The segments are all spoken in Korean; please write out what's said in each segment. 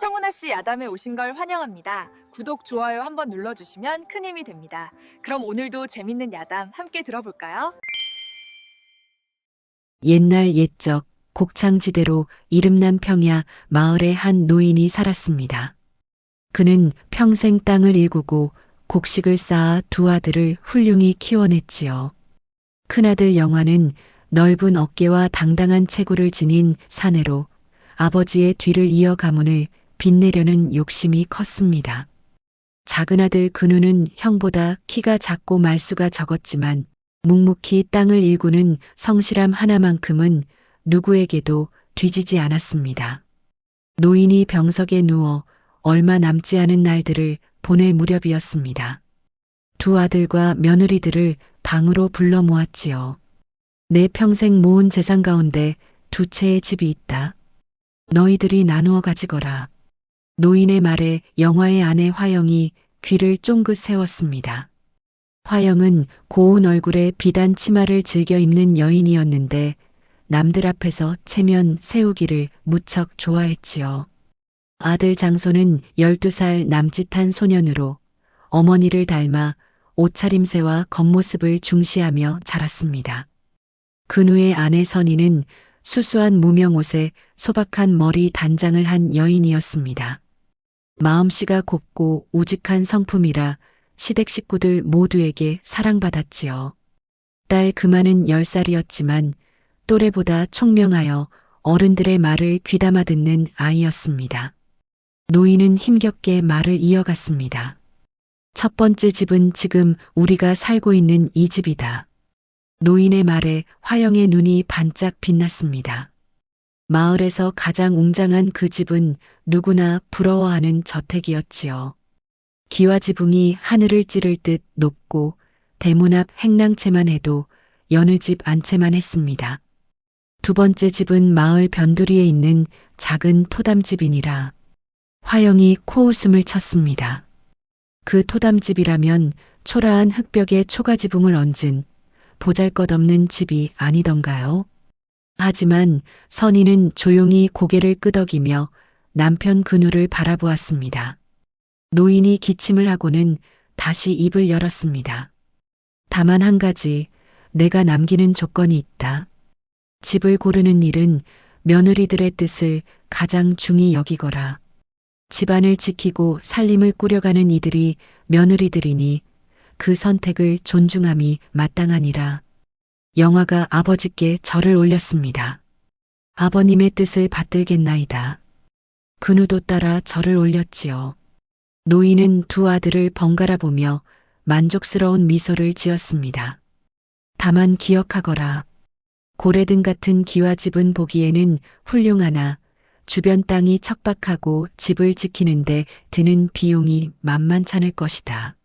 청운하 씨 야담에 오신 걸 환영합니다. 구독, 좋아요 한번 눌러주시면 큰 힘이 됩니다. 그럼 오늘도 재밌는 야담 함께 들어볼까요? 옛날 옛적 곡창지대로 이름난 평야 마을에 한 노인이 살았습니다. 그는 평생 땅을 일구고 곡식을 쌓아 두 아들을 훌륭히 키워냈지요. 큰아들 영화는 넓은 어깨와 당당한 체구를 지닌 사내로 아버지의 뒤를 이어 가문을 빛내려는 욕심이 컸습니다. 작은아들 근우는 형보다 키가 작고 말수가 적었지만 묵묵히 땅을 일구는 성실함 하나만큼은 누구에게도 뒤지지 않았습니다. 노인이 병석에 누워 얼마 남지 않은 날들을 보낼 무렵이었습니다. 두 아들과 며느리들을 방으로 불러 모았지요. 내 평생 모은 재산 가운데 두 채의 집이 있다. 너희들이 나누어 가지거라. 노인의 말에 영화의 아내 화영이 귀를 쫑긋 세웠습니다. 화영은 고운 얼굴에 비단 치마를 즐겨 입는 여인이었는데 남들 앞에서 체면 세우기를 무척 좋아했지요. 아들 장소는 12살 남짓한 소년으로 어머니를 닮아 옷차림새와 겉모습을 중시하며 자랐습니다. 근우의 아내 선희는 수수한 무명옷에 소박한 머리 단장을 한 여인이었습니다. 마음씨가 곱고 우직한 성품이라 시댁 식구들 모두에게 사랑받았지요. 딸 금아는 10살이었지만 또래보다 총명하여 어른들의 말을 귀담아 듣는 아이였습니다. 노인은 힘겹게 말을 이어갔습니다. 첫 번째 집은 지금 우리가 살고 있는 이 집이다. 노인의 말에 화영의 눈이 반짝 빛났습니다. 마을에서 가장 웅장한 그 집은 누구나 부러워하는 저택이었지요. 기와 지붕이 하늘을 찌를 듯 높고 대문 앞 행랑채만 해도 여느 집 안채만 했습니다. 두 번째 집은 마을 변두리에 있는 작은 토담집이니라. 화영이 코웃음을 쳤습니다. 그 토담집이라면 초라한 흙벽에 초가지붕을 얹은 보잘것없는 집이 아니던가요? 하지만 선희는 조용히 고개를 끄덕이며 남편 근우를 바라보았습니다. 노인이 기침을 하고는 다시 입을 열었습니다. 다만 한 가지, 내가 남기는 조건이 있다. 집을 고르는 일은 며느리들의 뜻을 가장 중히 여기거라. 집안을 지키고 살림을 꾸려가는 이들이 며느리들이니 그 선택을 존중함이 마땅하니라. 영화가 아버지께 절을 올렸습니다. 아버님의 뜻을 받들겠나이다. 근우도 따라 절을 올렸지요. 노인은 두 아들을 번갈아 보며 만족스러운 미소를 지었습니다. 다만 기억하거라. 고래등 같은 기와집은 보기에는 훌륭하나 주변 땅이 척박하고 집을 지키는데 드는 비용이 만만찮을 것이다.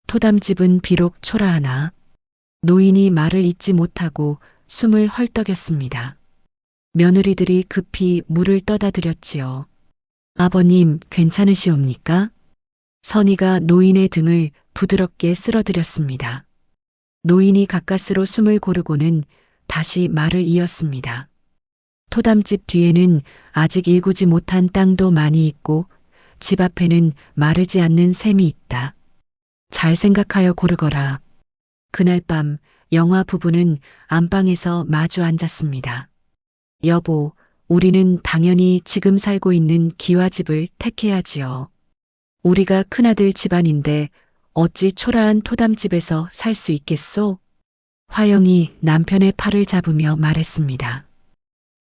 토담집은 비록 초라하나 노인이 말을 잇지 못하고 숨을 헐떡였습니다. 며느리들이 급히 물을 떠다 드렸지요. 아버님, 괜찮으시옵니까? 선희가 노인의 등을 부드럽게 쓸어드렸습니다. 노인이 가까스로 숨을 고르고는 다시 말을 이었습니다. 토담집 뒤에는 아직 일구지 못한 땅도 많이 있고 집 앞에는 마르지 않는 샘이 있다. 잘 생각하여 고르거라. 그날 밤 영화 부부는 안방에서 마주 앉았습니다. 여보, 우리는 당연히 지금 살고 있는 기와집을 택해야지요. 우리가 큰아들 집안인데 어찌 초라한 토담집에서 살 수 있겠소? 화영이 남편의 팔을 잡으며 말했습니다.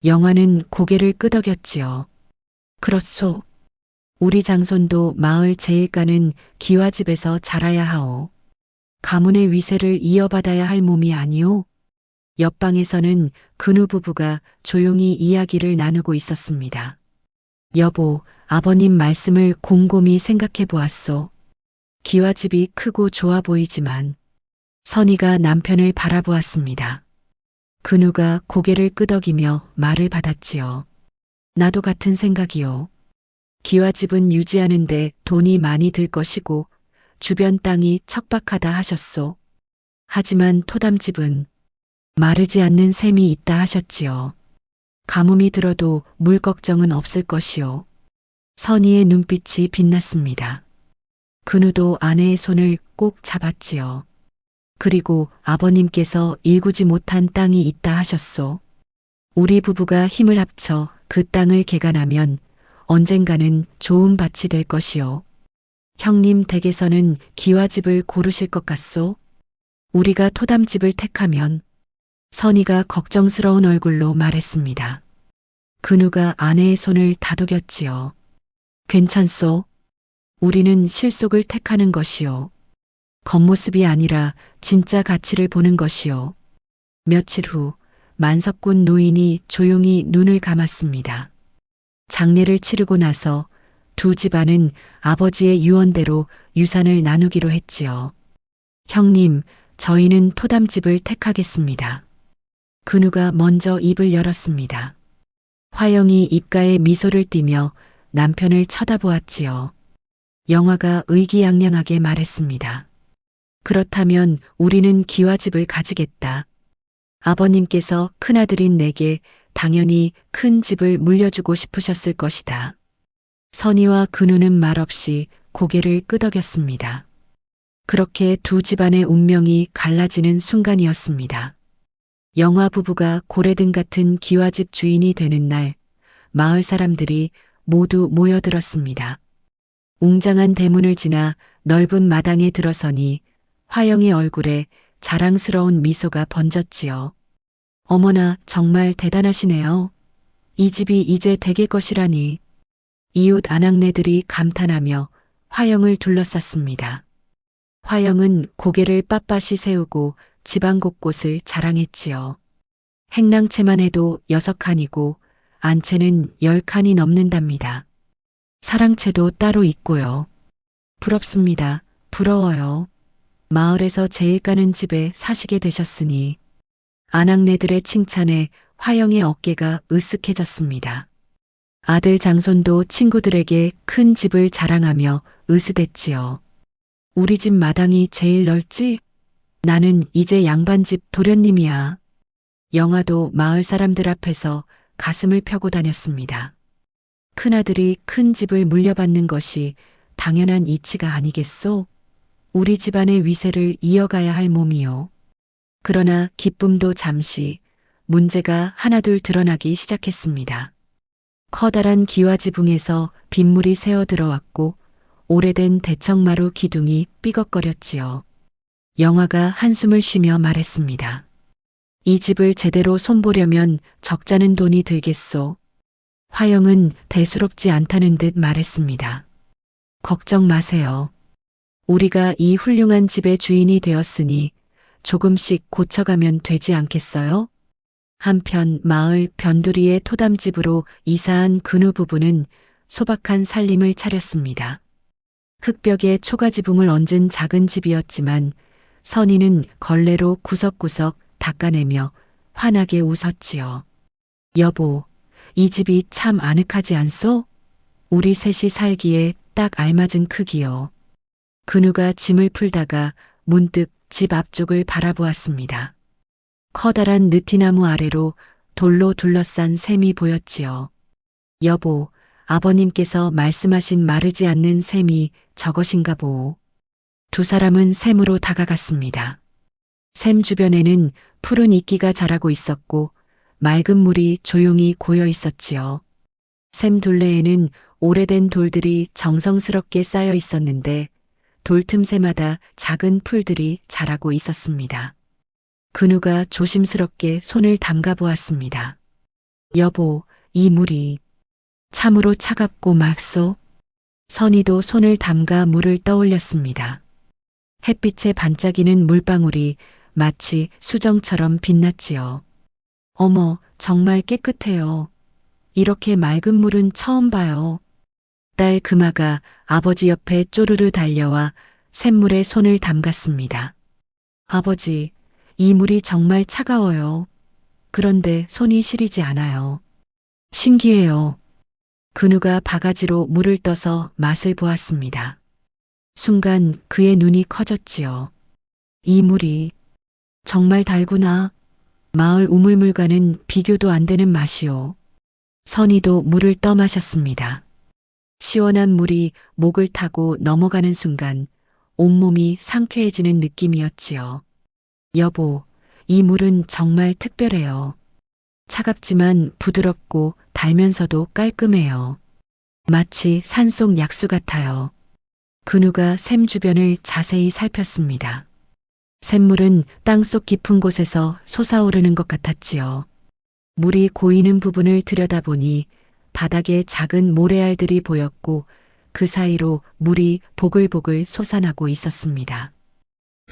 영화는 고개를 끄덕였지요. 그렇소. 우리 장손도 마을 제일가는 기와집에서 자라야 하오. 가문의 위세를 이어받아야 할 몸이 아니오. 옆방에서는 근우 부부가 조용히 이야기를 나누고 있었습니다. 여보, 아버님 말씀을 곰곰이 생각해 보았소. 기와집이 크고 좋아 보이지만 선희가 남편을 바라보았습니다. 근우가 고개를 끄덕이며 말을 받았지요. 나도 같은 생각이요. 기와집은 유지하는데 돈이 많이 들 것이고 주변 땅이 척박하다 하셨소. 하지만 토담집은 마르지 않는 샘이 있다 하셨지요. 가뭄이 들어도 물 걱정은 없을 것이요. 선희의 눈빛이 빛났습니다. 근우도 아내의 손을 꼭 잡았지요. 그리고 아버님께서 일구지 못한 땅이 있다 하셨소. 우리 부부가 힘을 합쳐 그 땅을 개간하면 언젠가는 좋은 밭이 될 것이요. 형님 댁에서는 기와집을 고르실 것 같소? 우리가 토담집을 택하면 선희가 걱정스러운 얼굴로 말했습니다. 근우가 아내의 손을 다독였지요. 괜찮소? 우리는 실속을 택하는 것이요. 겉모습이 아니라 진짜 가치를 보는 것이요. 며칠 후 만석군 노인이 조용히 눈을 감았습니다. 장례를 치르고 나서 두 집안은 아버지의 유언대로 유산을 나누기로 했지요. 형님, 저희는 토담집을 택하겠습니다. 근우가 먼저 입을 열었습니다. 화영이 입가에 미소를 띠며 남편을 쳐다보았지요. 영화가 의기양양하게 말했습니다. 그렇다면 우리는 기와집을 가지겠다. 아버님께서 큰아들인 내게 당연히 큰 집을 물려주고 싶으셨을 것이다. 선희와 근우는 말없이 고개를 끄덕였습니다. 그렇게 두 집안의 운명이 갈라지는 순간이었습니다. 영화 부부가 고래등 같은 기와집 주인이 되는 날, 마을 사람들이 모두 모여들었습니다. 웅장한 대문을 지나 넓은 마당에 들어서니 화영의 얼굴에 자랑스러운 미소가 번졌지요. 어머나, 정말 대단하시네요. 이 집이 이제 댁의 것이라니. 이웃 아낙네들이 감탄하며 화영을 둘러쌌습니다. 화영은 고개를 빳빳이 세우고 집안 곳곳을 자랑했지요. 행랑채만 해도 6칸이고 안채는 10칸이 넘는답니다. 사랑채도 따로 있고요. 부럽습니다. 부러워요. 마을에서 제일 가는 집에 사시게 되셨으니. 아낙네들의 칭찬에 화영의 어깨가 으쓱해졌습니다. 아들 장손도 친구들에게 큰 집을 자랑하며 으스댔지요. 우리 집 마당이 제일 넓지? 나는 이제 양반집 도련님이야. 영화도 마을 사람들 앞에서 가슴을 펴고 다녔습니다. 큰아들이 큰 집을 물려받는 것이 당연한 이치가 아니겠소? 우리 집안의 위세를 이어가야 할 몸이요. 그러나 기쁨도 잠시, 문제가 하나둘 드러나기 시작했습니다. 커다란 기와지붕에서 빗물이 새어 들어왔고 오래된 대청마루 기둥이 삐걱거렸지요. 영화가 한숨을 쉬며 말했습니다. 이 집을 제대로 손보려면 적잖은 돈이 들겠소. 화영은 대수롭지 않다는 듯 말했습니다. 걱정 마세요. 우리가 이 훌륭한 집의 주인이 되었으니 조금씩 고쳐가면 되지 않겠어요? 한편 마을 변두리의 토담집으로 이사한 근우 부부는 소박한 살림을 차렸습니다. 흙벽에 초가지붕을 얹은 작은 집이었지만 선희는 걸레로 구석구석 닦아내며 환하게 웃었지요. 여보, 이 집이 참 아늑하지 않소? 우리 셋이 살기에 딱 알맞은 크기요. 근우가 짐을 풀다가 문득 집 앞쪽을 바라보았습니다. 커다란 느티나무 아래로 돌로 둘러싼 샘이 보였지요. 여보, 아버님께서 말씀하신 마르지 않는 샘이 저것인가 보오. 두 사람은 샘으로 다가갔습니다. 샘 주변에는 푸른 이끼가 자라고 있었고 맑은 물이 조용히 고여 있었지요. 샘 둘레에는 오래된 돌들이 정성스럽게 쌓여 있었는데 돌 틈새마다 작은 풀들이 자라고 있었습니다. 근우가 조심스럽게 손을 담가 보았습니다. 여보, 이 물이 참으로 차갑고 맑소? 선희도 손을 담가 물을 떠올렸습니다. 햇빛에 반짝이는 물방울이 마치 수정처럼 빛났지요. 어머, 정말 깨끗해요. 이렇게 맑은 물은 처음 봐요. 딸 금아가 아버지 옆에 쪼르르 달려와 샘물에 손을 담갔습니다. 아버지, 이 물이 정말 차가워요. 그런데 손이 시리지 않아요. 신기해요. 근우가 바가지로 물을 떠서 맛을 보았습니다. 순간 그의 눈이 커졌지요. 이 물이 정말 달구나. 마을 우물물과는 비교도 안 되는 맛이요. 선희도 물을 떠마셨습니다. 시원한 물이 목을 타고 넘어가는 순간 온몸이 상쾌해지는 느낌이었지요. 여보, 이 물은 정말 특별해요. 차갑지만 부드럽고 달면서도 깔끔해요. 마치 산속 약수 같아요. 근우가 샘 주변을 자세히 살폈습니다. 샘물은 땅속 깊은 곳에서 솟아오르는 것 같았지요. 물이 고이는 부분을 들여다보니 바닥에 작은 모래알들이 보였고 그 사이로 물이 보글보글 솟아나고 있었습니다.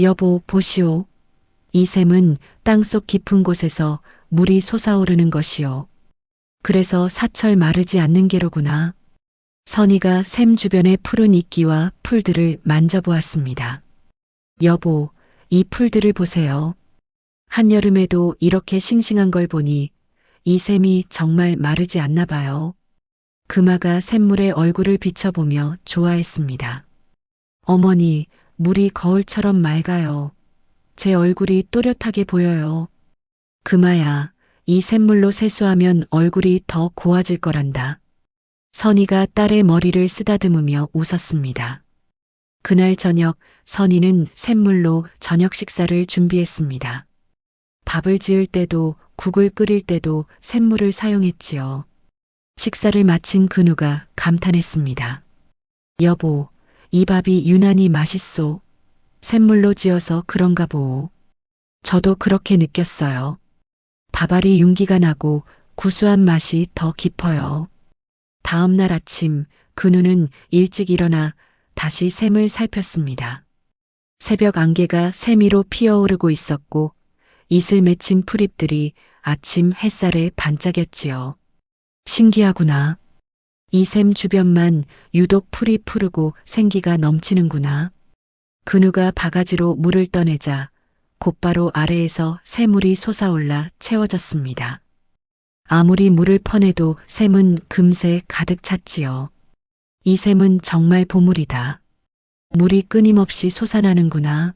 여보, 보시오. 이 샘은 땅속 깊은 곳에서 물이 솟아오르는 것이요. 그래서 사철 마르지 않는 게로구나. 선희가 샘 주변의 푸른 이끼와 풀들을 만져보았습니다. 여보, 이 풀들을 보세요. 한여름에도 이렇게 싱싱한 걸 보니 이 샘이 정말 마르지 않나 봐요. 금아가 샘물에 얼굴을 비춰보며 좋아했습니다. 어머니, 물이 거울처럼 맑아요. 제 얼굴이 또렷하게 보여요. 금아야, 이 샘물로 세수하면 얼굴이 더 고와질 거란다. 선희가 딸의 머리를 쓰다듬으며 웃었습니다. 그날 저녁 선희는 샘물로 저녁 식사를 준비했습니다. 밥을 지을 때도 국을 끓일 때도 샘물을 사용했지요. 식사를 마친 근우가 감탄했습니다. 여보, 이 밥이 유난히 맛있소. 샘물로 지어서 그런가 보오. 저도 그렇게 느꼈어요. 밥알이 윤기가 나고 구수한 맛이 더 깊어요. 다음 날 아침 근우는 일찍 일어나 다시 샘을 살폈습니다. 새벽 안개가 샘 위로 피어오르고 있었고 이슬 맺힌 풀잎들이 아침 햇살에 반짝였지요. 신기하구나. 이 샘 주변만 유독 풀이 푸르고 생기가 넘치는구나. 근우가 바가지로 물을 떠내자 곧바로 아래에서 샘물이 솟아올라 채워졌습니다. 아무리 물을 퍼내도 샘은 금세 가득 찼지요. 이 샘은 정말 보물이다. 물이 끊임없이 솟아나는구나.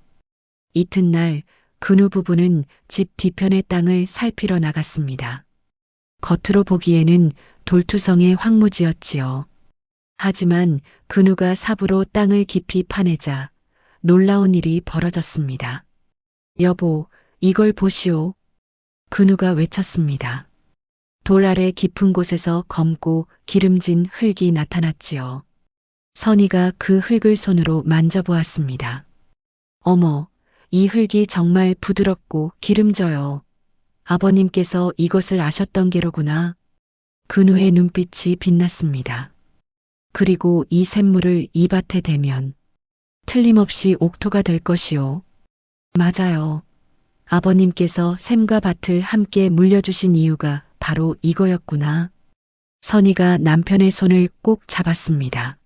이튿날 근우 부부는 집 뒤편의 땅을 살피러 나갔습니다. 겉으로 보기에는 돌투성의 황무지였지요. 하지만 근우가 삽으로 땅을 깊이 파내자 놀라운 일이 벌어졌습니다. 여보, 이걸 보시오. 근우가 외쳤습니다. 돌 아래 깊은 곳에서 검고 기름진 흙이 나타났지요. 선희가 그 흙을 손으로 만져보았습니다. 어머, 이 흙이 정말 부드럽고 기름져요. 아버님께서 이것을 아셨던 게로구나. 근우의 눈빛이 빛났습니다. 그리고 이 샘물을 이 밭에 대면 틀림없이 옥토가 될 것이요. 맞아요. 아버님께서 샘과 밭을 함께 물려주신 이유가 바로 이거였구나. 선희가 남편의 손을 꼭 잡았습니다.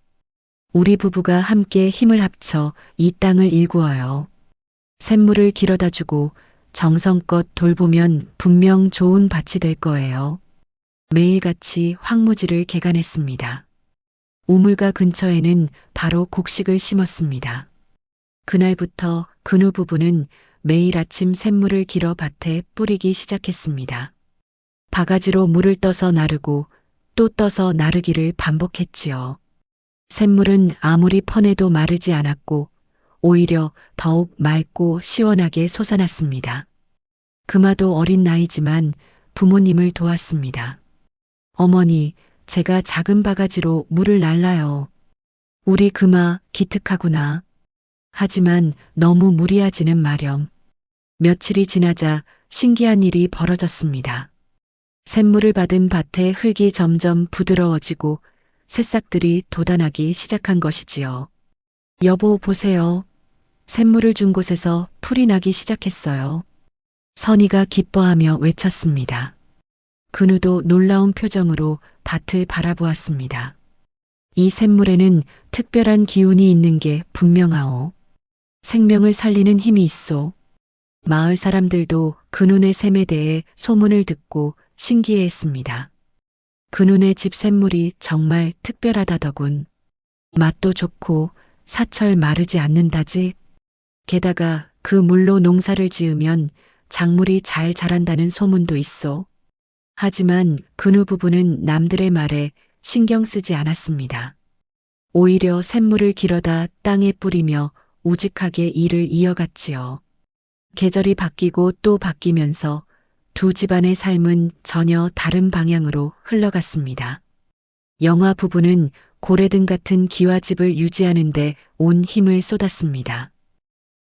우리 부부가 함께 힘을 합쳐 이 땅을 일구어요. 샘물을 길어다 주고 정성껏 돌보면 분명 좋은 밭이 될 거예요. 매일같이 황무지를 개간했습니다. 우물가 근처에는 바로 곡식을 심었습니다. 그날부터 근우 부부는 매일 아침 샘물을 길어 밭에 뿌리기 시작했습니다. 바가지로 물을 떠서 나르고 또 떠서 나르기를 반복했지요. 샘물은 아무리 퍼내도 마르지 않았고 오히려 더욱 맑고 시원하게 솟아났습니다. 금아도 어린 나이지만 부모님을 도왔습니다. 어머니, 제가 작은 바가지로 물을 날라요. 우리 금아 기특하구나. 하지만 너무 무리하지는 마렴. 며칠이 지나자 신기한 일이 벌어졌습니다. 샘물을 받은 밭의 흙이 점점 부드러워지고 새싹들이 돋아나기 시작한 것이지요. 여보, 보세요. 샘물을 준 곳에서 풀이 나기 시작했어요. 선희가 기뻐하며 외쳤습니다. 근우도 놀라운 표정으로 밭을 바라보았습니다. 이 샘물에는 특별한 기운이 있는 게 분명하오. 생명을 살리는 힘이 있소. 마을 사람들도 근운의 샘에 대해 소문을 듣고 신기해했습니다. 근운의 집 샘물이 정말 특별하다더군. 맛도 좋고 사철 마르지 않는다지. 게다가 그 물로 농사를 지으면 작물이 잘 자란다는 소문도 있어. 하지만 근우 부부는 남들의 말에 신경 쓰지 않았습니다. 오히려 샘물을 길어다 땅에 뿌리며 우직하게 일을 이어갔지요. 계절이 바뀌고 또 바뀌면서 두 집안의 삶은 전혀 다른 방향으로 흘러갔습니다. 영화 부부는 고래등 같은 기와집을 유지하는데 온 힘을 쏟았습니다.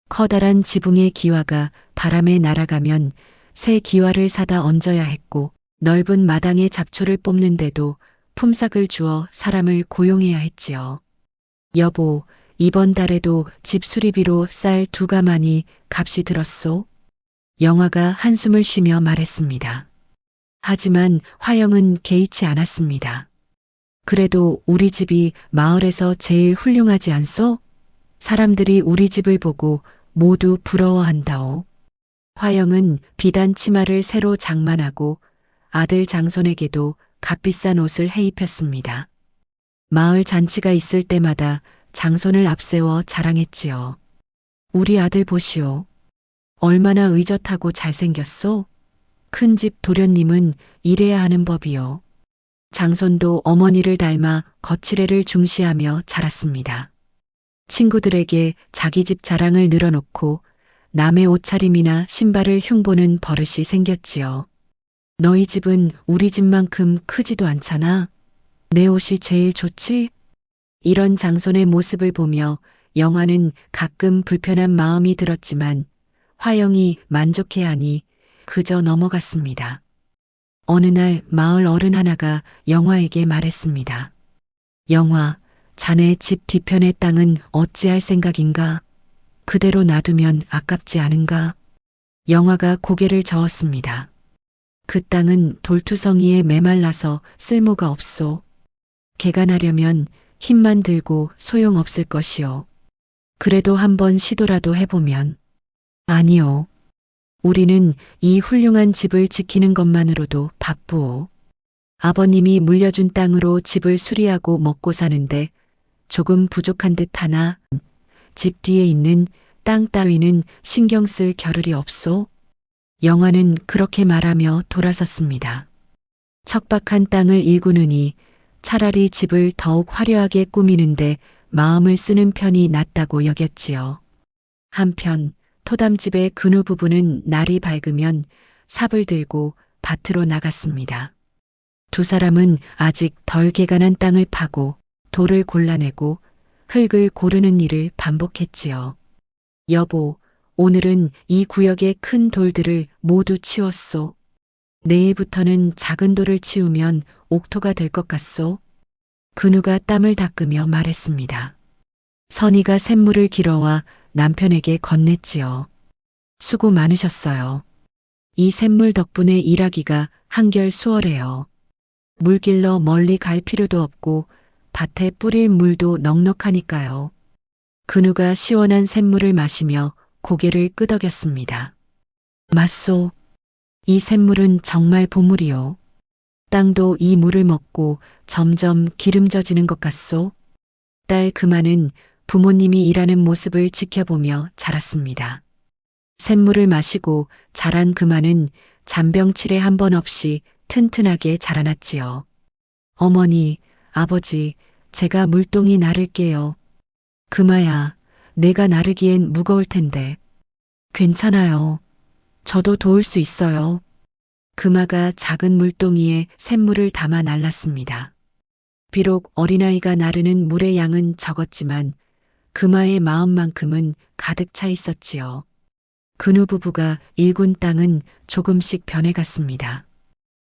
커다란 지붕의 기와가 바람에 날아가면 새 기와를 사다 얹어야 했고, 넓은 마당에 잡초를 뽑는데도 품삯을 주어 사람을 고용해야 했지요. 여보, 이번 달에도 집 수리비로 쌀 2가마니 값이 들었소? 영화가 한숨을 쉬며 말했습니다. 하지만 화영은 개의치 않았습니다. 그래도 우리 집이 마을에서 제일 훌륭하지 않소? 사람들이 우리 집을 보고 모두 부러워한다오. 화영은 비단 치마를 새로 장만하고 아들 장손에게도 값비싼 옷을 해입혔습니다. 마을 잔치가 있을 때마다 장손을 앞세워 자랑했지요. 우리 아들 보시오. 얼마나 의젓하고 잘생겼소? 큰집 도련님은 이래야 하는 법이요. 장손도 어머니를 닮아 거칠애를 중시하며 자랐습니다. 친구들에게 자기 집 자랑을 늘어놓고 남의 옷차림이나 신발을 흉보는 버릇이 생겼지요. 너희 집은 우리 집만큼 크지도 않잖아. 내 옷이 제일 좋지? 이런 장손의 모습을 보며 영화는 가끔 불편한 마음이 들었지만 화영이 만족해하니 그저 넘어갔습니다. 어느 날 마을 어른 하나가 영화에게 말했습니다. 영화, 자네 집 뒤편의 땅은 어찌할 생각인가? 그대로 놔두면 아깝지 않은가? 영화가 고개를 저었습니다. 그 땅은 돌투성이에 메말라서 쓸모가 없소. 개간하려면 힘만 들고 소용없을 것이오. 그래도 한번 시도라도 해보면. 아니요. 우리는 이 훌륭한 집을 지키는 것만으로도 바쁘오. 아버님이 물려준 땅으로 집을 수리하고 먹고 사는데 조금 부족한 듯 하나 집 뒤에 있는 땅 따위는 신경 쓸 겨를이 없소. 영화는 그렇게 말하며 돌아섰습니다. 척박한 땅을 일구느니 차라리 집을 더욱 화려하게 꾸미는데 마음을 쓰는 편이 낫다고 여겼지요. 한편 토담집의 근우 부부는 날이 밝으면 삽을 들고 밭으로 나갔습니다. 두 사람은 아직 덜 개간한 땅을 파고 돌을 골라내고 흙을 고르는 일을 반복했지요. 여보, 오늘은 이 구역의 큰 돌들을 모두 치웠소. 내일부터는 작은 돌을 치우면 옥토가 될 것 같소. 근우가 땀을 닦으며 말했습니다. 선희가 샘물을 길어와 남편에게 건넸지요. 수고 많으셨어요. 이 샘물 덕분에 일하기가 한결 수월해요. 물 길러 멀리 갈 필요도 없고 밭에 뿌릴 물도 넉넉하니까요. 근우가 시원한 샘물을 마시며 고개를 끄덕였습니다. 맞소. 이 샘물은 정말 보물이요. 땅도 이 물을 먹고 점점 기름져지는 것 같소. 딸 그마는 부모님이 일하는 모습을 지켜보며 자랐습니다. 샘물을 마시고 자란 그마는 잔병치레 한 번 없이 튼튼하게 자라났지요. 어머니, 아버지, 제가 물동이 나를게요. 그마야, 내가 나르기엔 무거울 텐데. 괜찮아요. 저도 도울 수 있어요. 그마가 작은 물동이에 샘물을 담아 날랐습니다. 비록 어린아이가 나르는 물의 양은 적었지만 그마의 마음만큼은 가득 차 있었지요. 근우 부부가 일군 땅은 조금씩 변해갔습니다.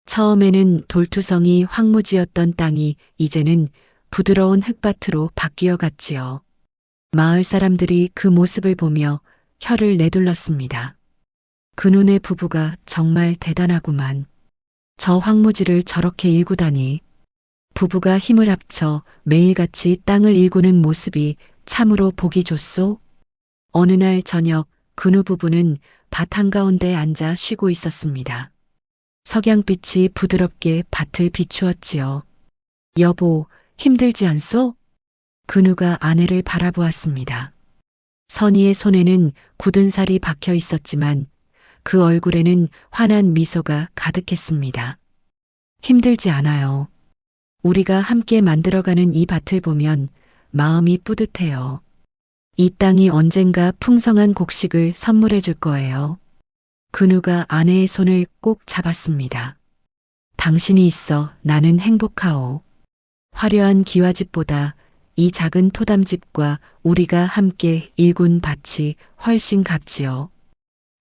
처음에는 돌투성이 황무지였던 땅이 이제는 부드러운 흙밭으로 바뀌어 갔지요. 마을 사람들이 그 모습을 보며 혀를 내둘렀습니다. 근우네 부부가 정말 대단하구만. 저 황무지를 저렇게 일구다니. 부부가 힘을 합쳐 매일같이 땅을 일구는 모습이 참으로 보기 좋소. 어느 날 저녁 근우 부부는 밭 한가운데 앉아 쉬고 있었습니다. 석양빛이 부드럽게 밭을 비추었지요. 여보, 힘들지 않소? 근우가 아내를 바라보았습니다. 선희의 손에는 굳은 살이 박혀 있었지만 그 얼굴에는 환한 미소가 가득했습니다. 힘들지 않아요. 우리가 함께 만들어가는 이 밭을 보면 마음이 뿌듯해요. 이 땅이 언젠가 풍성한 곡식을 선물해 줄 거예요. 근우가 아내의 손을 꼭 잡았습니다. 당신이 있어 나는 행복하오. 화려한 기와집보다 이 작은 토담집과 우리가 함께 일군 밭이 훨씬 같지요.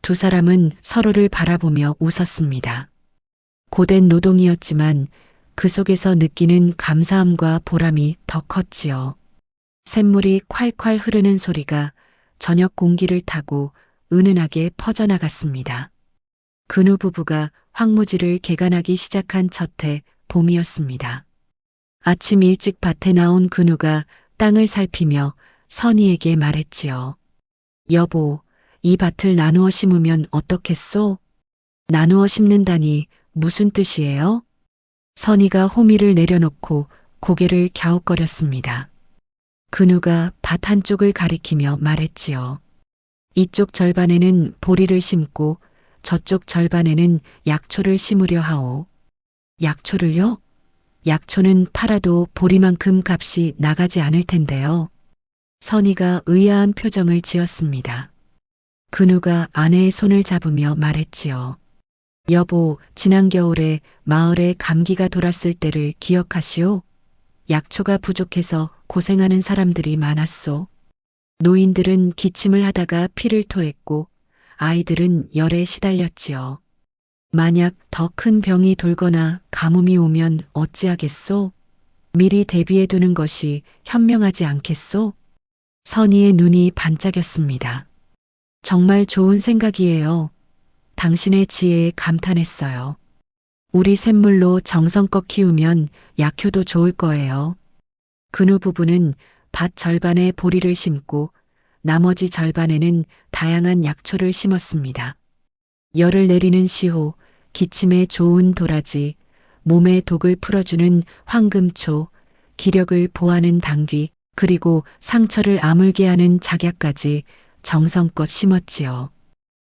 두 사람은 서로를 바라보며 웃었습니다. 고된 노동이었지만 그 속에서 느끼는 감사함과 보람이 더 컸지요. 샘물이 콸콸 흐르는 소리가 저녁 공기를 타고 은은하게 퍼져나갔습니다. 근우 부부가 황무지를 개간하기 시작한 첫 해 봄이었습니다. 아침 일찍 밭에 나온 근우가 땅을 살피며 선희에게 말했지요. 여보, 이 밭을 나누어 심으면 어떻겠소? 나누어 심는다니 무슨 뜻이에요? 선희가 호미를 내려놓고 고개를 갸웃거렸습니다. 근우가 밭 한쪽을 가리키며 말했지요. 이쪽 절반에는 보리를 심고 저쪽 절반에는 약초를 심으려 하오. 약초를요? 약초는 팔아도 보리만큼 값이 나가지 않을 텐데요. 선희가 의아한 표정을 지었습니다. 근우가 아내의 손을 잡으며 말했지요. 여보, 지난 겨울에 마을에 감기가 돌았을 때를 기억하시오? 약초가 부족해서 고생하는 사람들이 많았소. 노인들은 기침을 하다가 피를 토했고 아이들은 열에 시달렸지요. 만약 더 큰 병이 돌거나 가뭄이 오면 어찌하겠소? 미리 대비해 두는 것이 현명하지 않겠소? 선희의 눈이 반짝였습니다. 정말 좋은 생각이에요. 당신의 지혜에 감탄했어요. 우리 샘물로 정성껏 키우면 약효도 좋을 거예요. 근우 부부는 밭 절반에 보리를 심고 나머지 절반에는 다양한 약초를 심었습니다. 열을 내리는 시호, 기침에 좋은 도라지, 몸의 독을 풀어주는 황금초, 기력을 보하는 당귀, 그리고 상처를 아물게 하는 작약까지 정성껏 심었지요.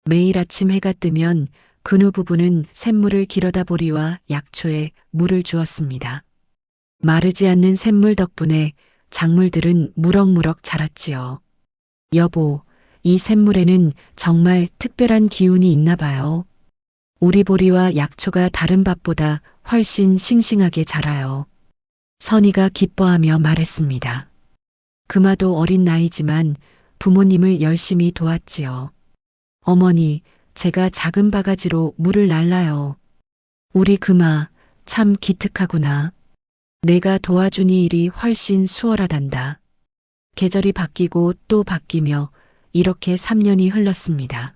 매일 아침 해가 뜨면 근우 부부는 샘물을 길어다 보리와 약초에 물을 주었습니다. 마르지 않는 샘물 덕분에 작물들은 무럭무럭 자랐지요. 여보, 이 샘물에는 정말 특별한 기운이 있나 봐요. 우리 보리와 약초가 다른 밭보다 훨씬 싱싱하게 자라요. 선희가 기뻐하며 말했습니다. 금아도 어린 나이지만 부모님을 열심히 도왔지요. 어머니, 제가 작은 바가지로 물을 날라요. 우리 금아, 참 기특하구나. 내가 도와주니 일이 훨씬 수월하단다. 계절이 바뀌고 또 바뀌며 이렇게 3년이 흘렀습니다.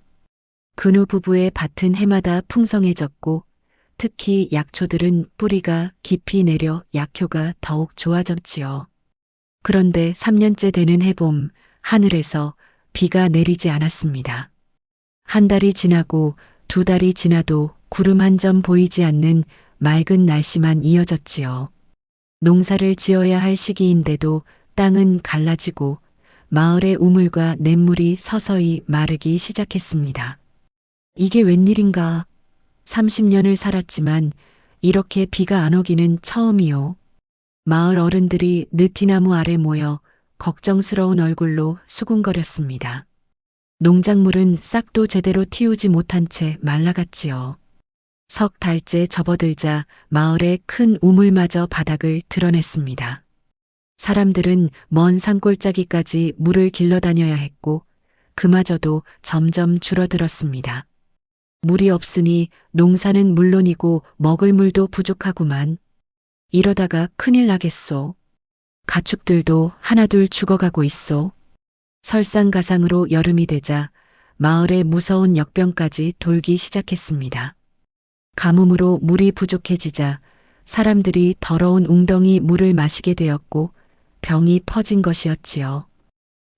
근우 부부의 밭은 해마다 풍성해졌고 특히 약초들은 뿌리가 깊이 내려 약효가 더욱 좋아졌지요. 그런데 3년째 되는 해봄, 하늘에서 비가 내리지 않았습니다. 한 달이 지나고 두 달이 지나도 구름 한 점 보이지 않는 맑은 날씨만 이어졌지요. 농사를 지어야 할 시기인데도 땅은 갈라지고 마을의 우물과 냇물이 서서히 마르기 시작했습니다. 이게 웬일인가? 30년을 살았지만 이렇게 비가 안 오기는 처음이요. 마을 어른들이 느티나무 아래 모여 걱정스러운 얼굴로 수군거렸습니다. 농작물은 싹도 제대로 틔우지 못한 채 말라갔지요. 석 달째 접어들자 마을의 큰 우물마저 바닥을 드러냈습니다. 사람들은 먼 산골짜기까지 물을 길러 다녀야 했고 그마저도 점점 줄어들었습니다. 물이 없으니 농사는 물론이고 먹을 물도 부족하구만. 이러다가 큰일 나겠소. 가축들도 하나둘 죽어가고 있소. 설상가상으로 여름이 되자 마을에 무서운 역병까지 돌기 시작했습니다. 가뭄으로 물이 부족해지자 사람들이 더러운 웅덩이 물을 마시게 되었고 병이 퍼진 것이었지요.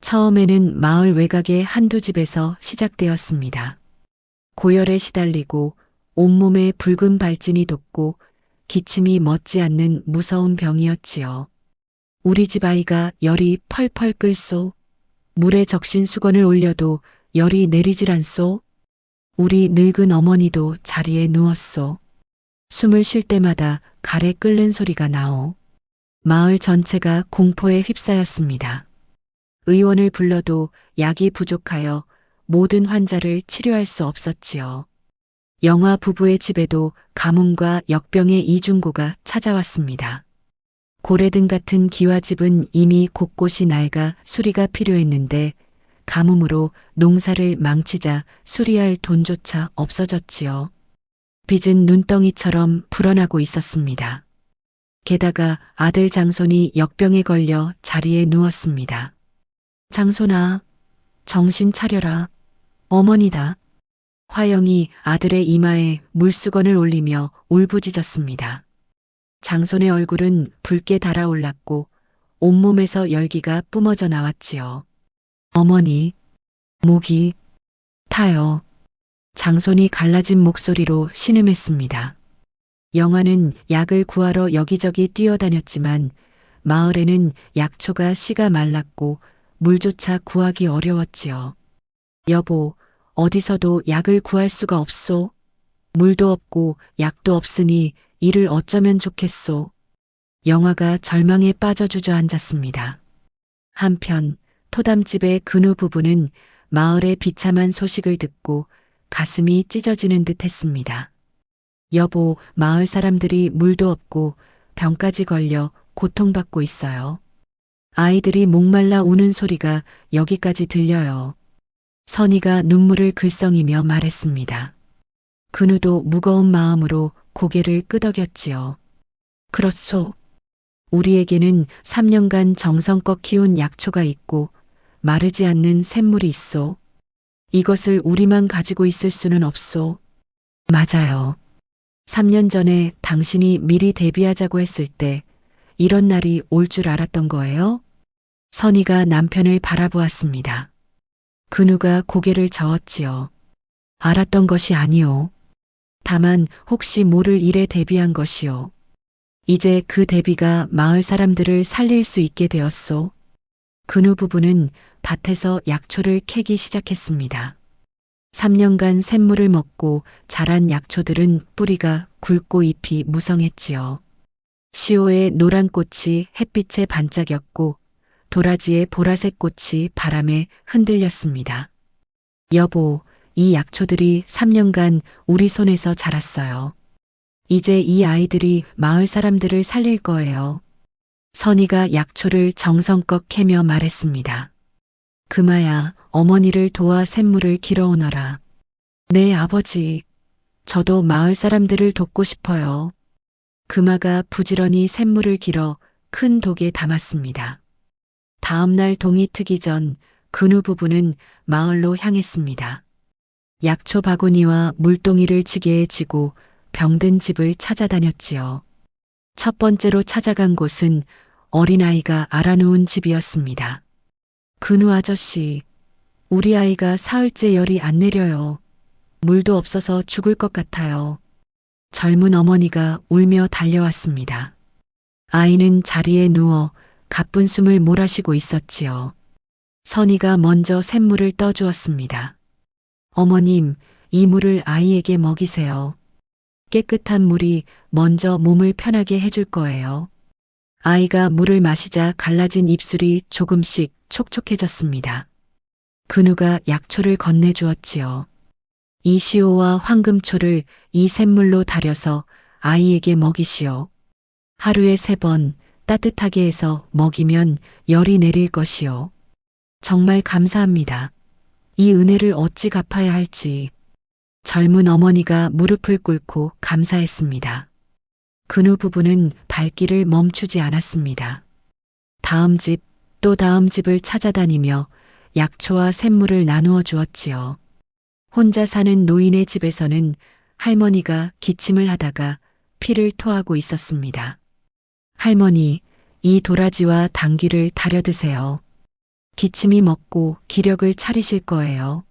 처음에는 마을 외곽의 한두 집에서 시작되었습니다. 고열에 시달리고 온몸에 붉은 발진이 돋고 기침이 멎지 않는 무서운 병이었지요. 우리 집 아이가 열이 펄펄 끓소. 물에 적신 수건을 올려도 열이 내리질 않소. 우리 늙은 어머니도 자리에 누웠소. 숨을 쉴 때마다 가래 끓는 소리가 나오. 마을 전체가 공포에 휩싸였습니다. 의원을 불러도 약이 부족하여 모든 환자를 치료할 수 없었지요. 영화 부부의 집에도 가뭄과 역병의 이중고가 찾아왔습니다. 고래등 같은 기와집은 이미 곳곳이 낡아 수리가 필요했는데 가뭄으로 농사를 망치자 수리할 돈조차 없어졌지요. 빚은 눈덩이처럼 불어나고 있었습니다. 게다가 아들 장손이 역병에 걸려 자리에 누웠습니다. 장손아, 정신 차려라. 어머니다. 화영이 아들의 이마에 물수건을 올리며 울부짖었습니다. 장손의 얼굴은 붉게 달아올랐고 온몸에서 열기가 뿜어져 나왔지요. 어머니, 목이 타요. 장손이 갈라진 목소리로 신음했습니다. 영화는 약을 구하러 여기저기 뛰어다녔지만 마을에는 약초가 씨가 말랐고 물조차 구하기 어려웠지요. 여보, 어디서도 약을 구할 수가 없소. 물도 없고 약도 없으니 이를 어쩌면 좋겠소. 영화가 절망에 빠져 주저앉았습니다. 한편 토담집의 근우 부부는 마을의 비참한 소식을 듣고 가슴이 찢어지는 듯 했습니다. 여보, 마을 사람들이 물도 없고 병까지 걸려 고통받고 있어요. 아이들이 목말라 우는 소리가 여기까지 들려요. 선희가 눈물을 글썽이며 말했습니다. 근우도 무거운 마음으로 고개를 끄덕였지요. 그렇소. 우리에게는 3년간 정성껏 키운 약초가 있고 마르지 않는 샘물이 있소. 이것을 우리만 가지고 있을 수는 없소. 맞아요. 3년 전에 당신이 미리 대비하자고 했을 때 이런 날이 올 줄 알았던 거예요? 선희가 남편을 바라보았습니다. 근우가 고개를 저었지요. 알았던 것이 아니오. 다만 혹시 모를 일에 대비한 것이오. 이제 그 대비가 마을 사람들을 살릴 수 있게 되었소. 근우 부부는 밭에서 약초를 캐기 시작했습니다. 3년간 샘물을 먹고 자란 약초들은 뿌리가 굵고 잎이 무성했지요. 시오의 노란 꽃이 햇빛에 반짝였고 도라지의 보라색 꽃이 바람에 흔들렸습니다. 여보, 이 약초들이 3년간 우리 손에서 자랐어요. 이제 이 아이들이 마을 사람들을 살릴 거예요. 선희가 약초를 정성껏 캐며 말했습니다. 금아야, 어머니를 도와 샘물을 길어오너라. 네, 아버지. 저도 마을 사람들을 돕고 싶어요. 금아가 부지런히 샘물을 길어 큰 독에 담았습니다. 다음 날 동이 트기 전 근우 부부는 마을로 향했습니다. 약초 바구니와 물동이를 지게에 지고 병든 집을 찾아다녔지요. 첫 번째로 찾아간 곳은 어린아이가 알아누운 집이었습니다. 근우 아저씨, 우리 아이가 사흘째 열이 안 내려요. 물도 없어서 죽을 것 같아요. 젊은 어머니가 울며 달려왔습니다. 아이는 자리에 누워 가쁜 숨을 몰아쉬고 있었지요. 선희가 먼저 샘물을 떠주었습니다. 어머님, 이 물을 아이에게 먹이세요. 깨끗한 물이 먼저 몸을 편하게 해줄 거예요. 아이가 물을 마시자 갈라진 입술이 조금씩 촉촉해졌습니다. 근우가 약초를 건네주었지요. 이 시오와 황금초를 이 샘물로 달여서 아이에게 먹이시오. 하루에 3번 따뜻하게 해서 먹이면 열이 내릴 것이오. 정말 감사합니다. 이 은혜를 어찌 갚아야 할지. 젊은 어머니가 무릎을 꿇고 감사했습니다. 근우 부부는 발길을 멈추지 않았습니다. 다음 집, 또 다음 집을 찾아다니며 약초와 샘물을 나누어 주었지요. 혼자 사는 노인의 집에서는 할머니가 기침을 하다가 피를 토하고 있었습니다. 할머니, 이 도라지와 당귀를 달여 드세요. 기침이 먹고 기력을 차리실 거예요.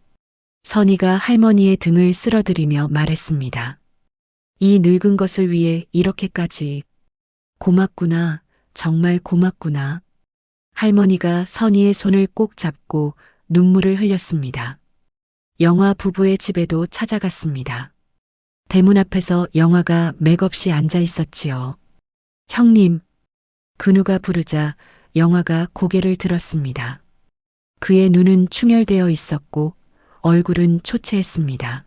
선희가 할머니의 등을 쓸어들이며 말했습니다. 이 늙은 것을 위해 이렇게까지. 고맙구나, 정말 고맙구나. 할머니가 선희의 손을 꼭 잡고 눈물을 흘렸습니다. 영화 부부의 집에도 찾아갔습니다. 대문 앞에서 영화가 맥없이 앉아 있었지요. 형님, 근우가 부르자 영화가 고개를 들었습니다. 그의 눈은 충혈되어 있었고 얼굴은 초췌했습니다.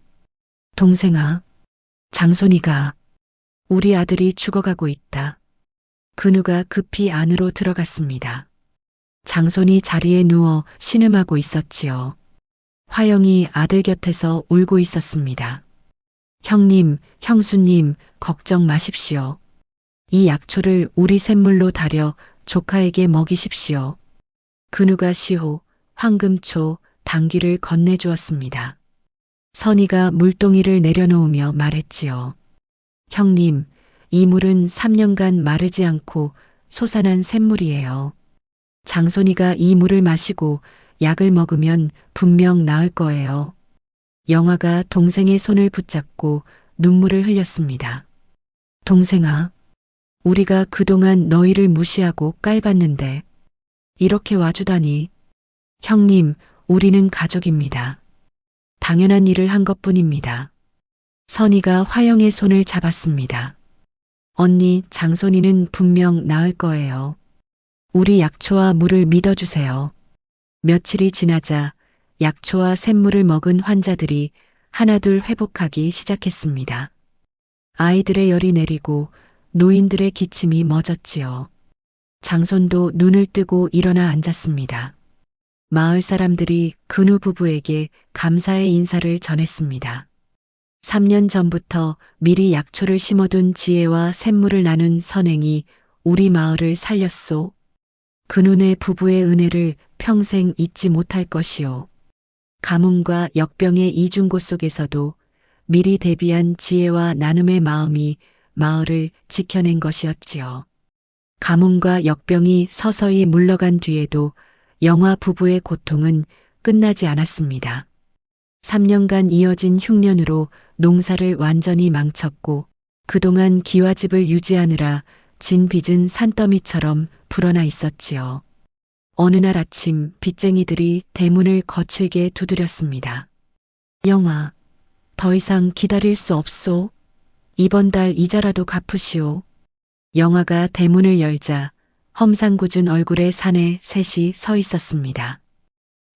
동생아, 장손이가, 우리 아들이 죽어가고 있다. 근우가 급히 안으로 들어갔습니다. 장손이 자리에 누워 신음하고 있었지요. 화영이 아들 곁에서 울고 있었습니다. 형님, 형수님, 걱정 마십시오. 이 약초를 우리 샘물로 달여 조카에게 먹이십시오. 근우가 시호, 황금초, 당귀를 건네주었습니다. 선이가 물동이를 내려놓으며 말했지요. 형님, 이 물은 3년간 마르지 않고 솟아난 샘물이에요. 장손이가 이 물을 마시고 약을 먹으면 분명 나을 거예요. 영화가 동생의 손을 붙잡고 눈물을 흘렸습니다. 동생아, 우리가 그동안 너희를 무시하고 깔봤는데 이렇게 와주다니. 형님, 우리는 가족입니다. 당연한 일을 한 것뿐입니다. 선이가 화영의 손을 잡았습니다. 언니, 장손이는 분명 나을 거예요. 우리 약초와 물을 믿어주세요. 며칠이 지나자 약초와 샘물을 먹은 환자들이 하나둘 회복하기 시작했습니다. 아이들의 열이 내리고 노인들의 기침이 멎었지요. 장손도 눈을 뜨고 일어나 앉았습니다. 마을 사람들이 근우 부부에게 감사의 인사를 전했습니다. 3년 전부터 미리 약초를 심어둔 지혜와 샘물을 나눈 선행이 우리 마을을 살렸소. 근우네 부부의 은혜를 평생 잊지 못할 것이오. 가뭄과 역병의 이중고 속에서도 미리 대비한 지혜와 나눔의 마음이 마을을 지켜낸 것이었지요. 가뭄과 역병이 서서히 물러간 뒤에도 영화 부부의 고통은 끝나지 않았습니다. 3년간 이어진 흉년으로 농사를 완전히 망쳤고 그동안 기와집을 유지하느라 진 빚은 산더미처럼 불어나 있었지요. 어느 날 아침 빚쟁이들이 대문을 거칠게 두드렸습니다. 영화, 더 이상 기다릴 수 없소. 이번 달 이자라도 갚으시오. 영화가 대문을 열자 험상궂은 얼굴에 사내 셋이 서 있었습니다.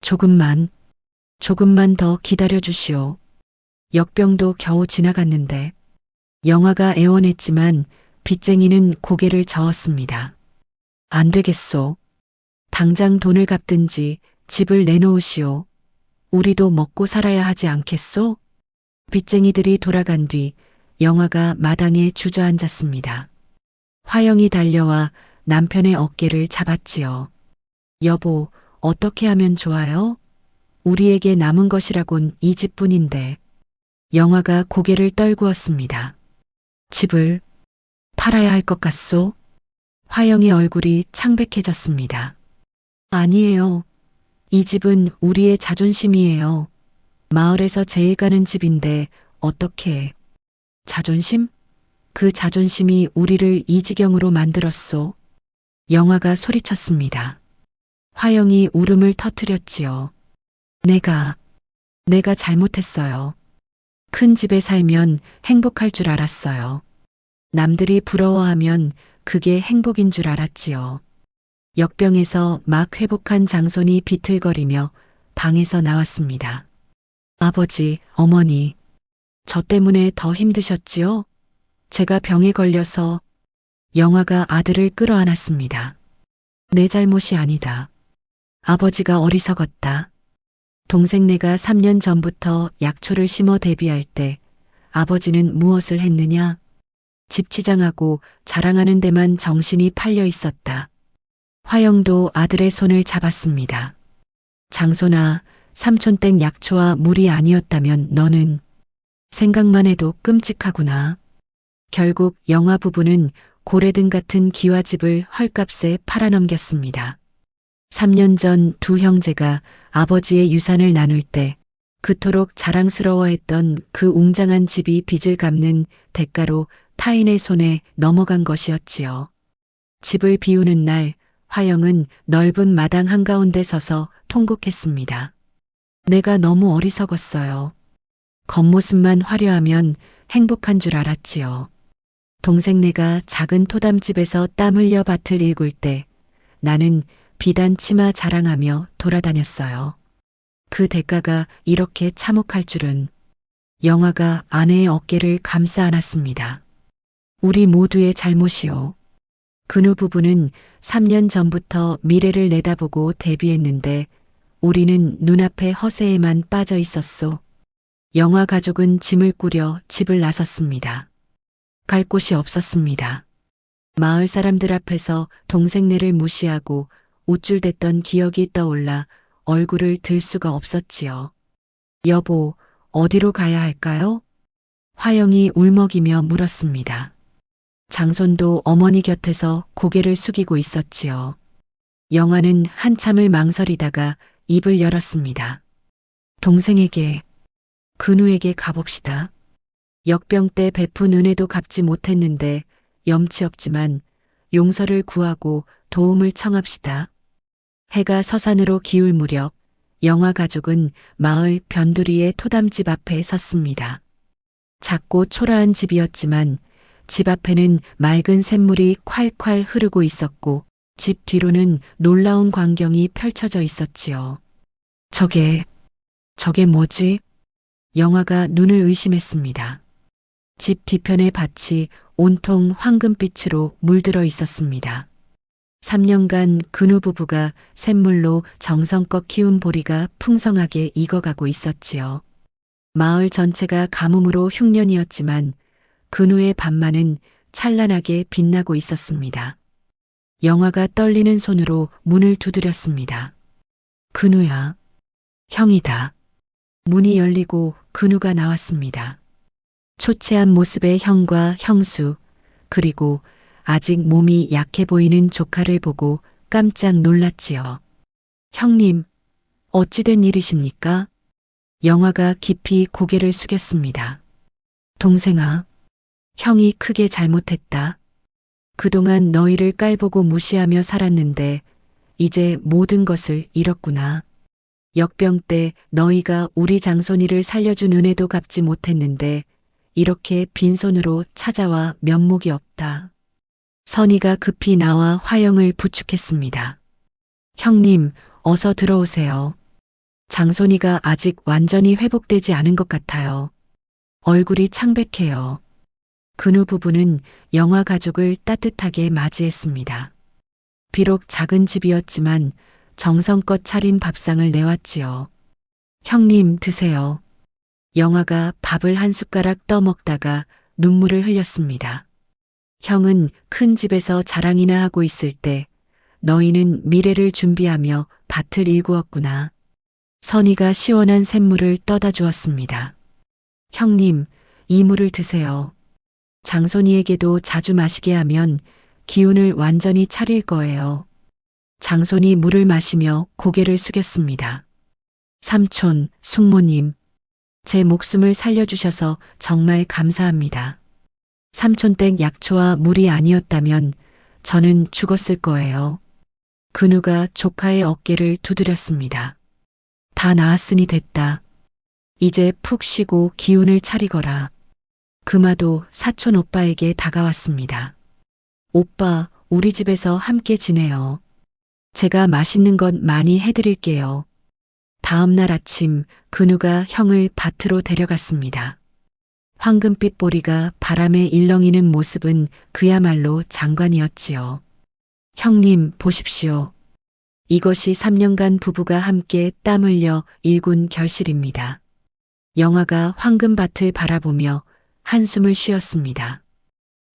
조금만 더 기다려 주시오. 역병도 겨우 지나갔는데. 영화가 애원했지만 빚쟁이는 고개를 저었습니다. 안 되겠소. 당장 돈을 갚든지 집을 내놓으시오. 우리도 먹고 살아야 하지 않겠소? 빚쟁이들이 돌아간 뒤 영화가 마당에 주저앉았습니다. 화영이 달려와 남편의 어깨를 잡았지요. 여보, 어떻게 하면 좋아요? 우리에게 남은 것이라곤 이 집뿐인데. 영화가 고개를 떨구었습니다. 집을 팔아야 할 것 같소? 화영의 얼굴이 창백해졌습니다. 아니에요. 이 집은 우리의 자존심이에요. 마을에서 제일 가는 집인데 어떻게? 자존심? 그 자존심이 우리를 이 지경으로 만들었소. 영화가 소리쳤습니다. 화영이 울음을 터뜨렸지요. 내가 잘못했어요. 큰 집에 살면 행복할 줄 알았어요. 남들이 부러워하면 그게 행복인 줄 알았지요. 역병에서 막 회복한 장손이 비틀거리며 방에서 나왔습니다. 아버지, 어머니, 저 때문에 더 힘드셨지요? 제가 병에 걸려서. 영화가 아들을 끌어안았습니다. 내 잘못이 아니다. 아버지가 어리석었다. 동생네가 3년 전부터 약초를 심어 대비할 때 아버지는 무엇을 했느냐? 집치장하고 자랑하는 데만 정신이 팔려 있었다. 화영도 아들의 손을 잡았습니다. 장손아, 삼촌댁 약초와 물이 아니었다면 너는. 생각만 해도 끔찍하구나. 결국 영화 부부는 고래등 같은 기와집을 헐값에 팔아넘겼습니다. 3년 전 두 형제가 아버지의 유산을 나눌 때 그토록 자랑스러워했던 그 웅장한 집이 빚을 갚는 대가로 타인의 손에 넘어간 것이었지요. 집을 비우는 날 화영은 넓은 마당 한가운데 서서 통곡했습니다. 내가 너무 어리석었어요. 겉모습만 화려하면 행복한 줄 알았지요. 동생네가 작은 토담집에서 땀 흘려 밭을 일굴 때 나는 비단 치마 자랑하며 돌아다녔어요. 그 대가가 이렇게 참혹할 줄은. 영화가 아내의 어깨를 감싸 안았습니다. 우리 모두의 잘못이요. 근우 부부는 3년 전부터 미래를 내다보고 데뷔했는데 우리는 눈앞의 허세에만 빠져 있었소. 영화 가족은 짐을 꾸려 집을 나섰습니다. 갈 곳이 없었습니다. 마을 사람들 앞에서 동생네를 무시하고 우쭐댔던 기억이 떠올라 얼굴을 들 수가 없었지요. 여보, 어디로 가야 할까요? 화영이 울먹이며 물었습니다. 장손도 어머니 곁에서 고개를 숙이고 있었지요. 영화는 한참을 망설이다가 입을 열었습니다. 동생에게, 근우에게 가봅시다. 역병 때 베푼 은혜도 갚지 못했는데 염치 없지만 용서를 구하고 도움을 청합시다. 해가 서산으로 기울 무렵 영화 가족은 마을 변두리의 토담집 앞에 섰습니다. 작고 초라한 집이었지만 집 앞에는 맑은 샘물이 콸콸 흐르고 있었고 집 뒤로는 놀라운 광경이 펼쳐져 있었지요. 저게 뭐지? 영화가 눈을 의심했습니다. 집 뒤편의 밭이 온통 황금빛으로 물들어 있었습니다. 3년간 근우 부부가 샘물로 정성껏 키운 보리가 풍성하게 익어가고 있었지요. 마을 전체가 가뭄으로 흉년이었지만 근우의 밭만은 찬란하게 빛나고 있었습니다. 영화가 떨리는 손으로 문을 두드렸습니다. 근우야, 형이다. 문이 열리고 근우가 나왔습니다. 초췌한 모습의 형과 형수, 그리고 아직 몸이 약해 보이는 조카를 보고 깜짝 놀랐지요. 형님, 어찌된 일이십니까? 영화가 깊이 고개를 숙였습니다. 동생아, 형이 크게 잘못했다. 그동안 너희를 깔보고 무시하며 살았는데 이제 모든 것을 잃었구나. 역병 때 너희가 우리 장손이를 살려준 은혜도 갚지 못했는데 이렇게 빈손으로 찾아와 면목이 없다. 선희가 급히 나와 화영을 부축했습니다. 형님, 어서 들어오세요. 장손이가 아직 완전히 회복되지 않은 것 같아요. 얼굴이 창백해요. 근우 부부는 영화 가족을 따뜻하게 맞이했습니다. 비록 작은 집이었지만 정성껏 차린 밥상을 내왔지요. 형님, 드세요. 영화가 밥을 한 숟가락 떠먹다가 눈물을 흘렸습니다. 형은 큰 집에서 자랑이나 하고 있을 때 너희는 미래를 준비하며 밭을 일구었구나. 선희가 시원한 샘물을 떠다 주었습니다. 형님, 이 물을 드세요. 장손이에게도 자주 마시게 하면 기운을 완전히 차릴 거예요. 장손이 물을 마시며 고개를 숙였습니다. 삼촌, 숙모님, 제 목숨을 살려주셔서 정말 감사합니다. 삼촌댁 약초와 물이 아니었다면 저는 죽었을 거예요. 근우가 조카의 어깨를 두드렸습니다. 다 나았으니 됐다. 이제 푹 쉬고 기운을 차리거라. 금화도 사촌 오빠에게 다가왔습니다. 오빠, 우리 집에서 함께 지내요. 제가 맛있는 것 많이 해드릴게요. 다음 날 아침 근우가 형을 밭으로 데려갔습니다. 황금빛 보리가 바람에 일렁이는 모습은 그야말로 장관이었지요. 형님, 보십시오. 이것이 3년간 부부가 함께 땀 흘려 일군 결실입니다. 영화가 황금밭을 바라보며 한숨을 쉬었습니다.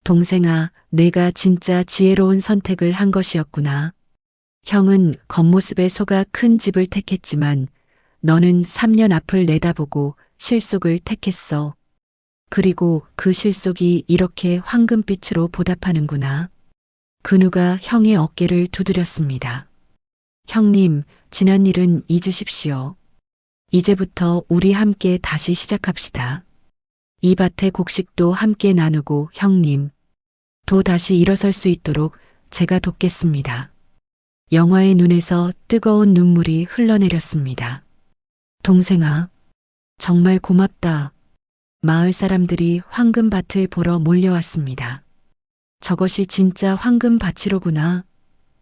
동생아, 내가 진짜 지혜로운 선택을 한 것이었구나. 형은 겉모습에 속아 큰 집을 택했지만 너는 3년 앞을 내다보고 실속을 택했어. 그리고 그 실속이 이렇게 황금빛으로 보답하는구나. 근우가 형의 어깨를 두드렸습니다. 형님, 지난 일은 잊으십시오. 이제부터 우리 함께 다시 시작합시다. 이 밭의 곡식도 함께 나누고 형님, 또 다시 일어설 수 있도록 제가 돕겠습니다. 영화의 눈에서 뜨거운 눈물이 흘러내렸습니다. 동생아, 정말 고맙다. 마을 사람들이 황금밭을 보러 몰려왔습니다. 저것이 진짜 황금밭이로구나.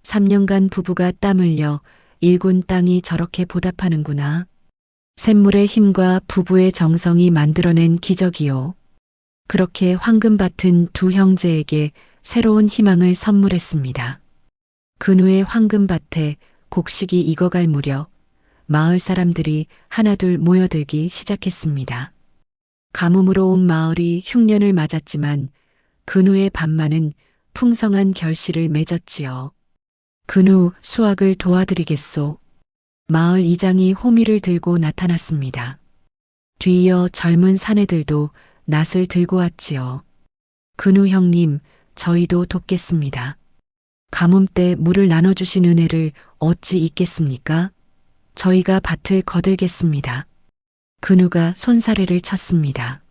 3년간 부부가 땀 흘려 일군 땅이 저렇게 보답하는구나. 샘물의 힘과 부부의 정성이 만들어낸 기적이요. 그렇게 황금밭은 두 형제에게 새로운 희망을 선물했습니다. 근우의 황금밭에 곡식이 익어갈 무렵 마을 사람들이 하나둘 모여들기 시작했습니다. 가뭄으로 온 마을이 흉년을 맞았지만 근우의 반만은 풍성한 결실을 맺었지요. 근우 수확을 도와드리겠소. 마을 이장이 호미를 들고 나타났습니다. 뒤이어 젊은 사내들도 낫을 들고 왔지요. 근우 형님, 저희도 돕겠습니다. 가뭄 때 물을 나눠주신 은혜를 어찌 잊겠습니까? 저희가 밭을 거들겠습니다. 근우가 손사래를 쳤습니다.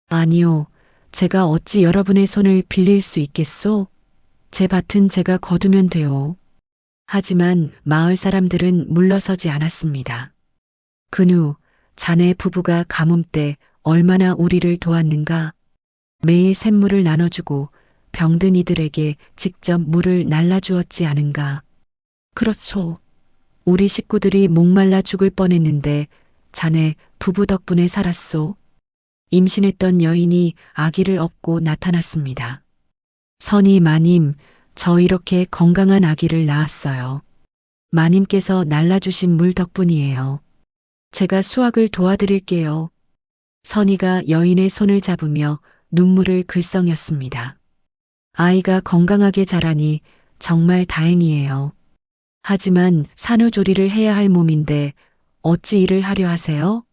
아니요, 제가 어찌 여러분의 손을 빌릴 수 있겠소? 제 밭은 제가 거두면 돼요. 하지만 마을 사람들은 물러서지 않았습니다. 근우, 자네 부부가 가뭄 때 얼마나 우리를 도왔는가? 매일 샘물을 나눠주고 병든 이들에게 직접 물을 날라주었지 않은가? 그렇소. 우리 식구들이 목말라 죽을 뻔했는데 자네 부부 덕분에 살았소. 임신했던 여인이 아기를 업고 나타났습니다. 선이 마님, 저 이렇게 건강한 아기를 낳았어요. 마님께서 날라주신 물 덕분이에요. 제가 수확을 도와드릴게요. 선이가 여인의 손을 잡으며 눈물을 글썽였습니다. 아이가 건강하게 자라니 정말 다행이에요. 하지만 산후조리를 해야 할 몸인데 어찌 일을 하려 하세요?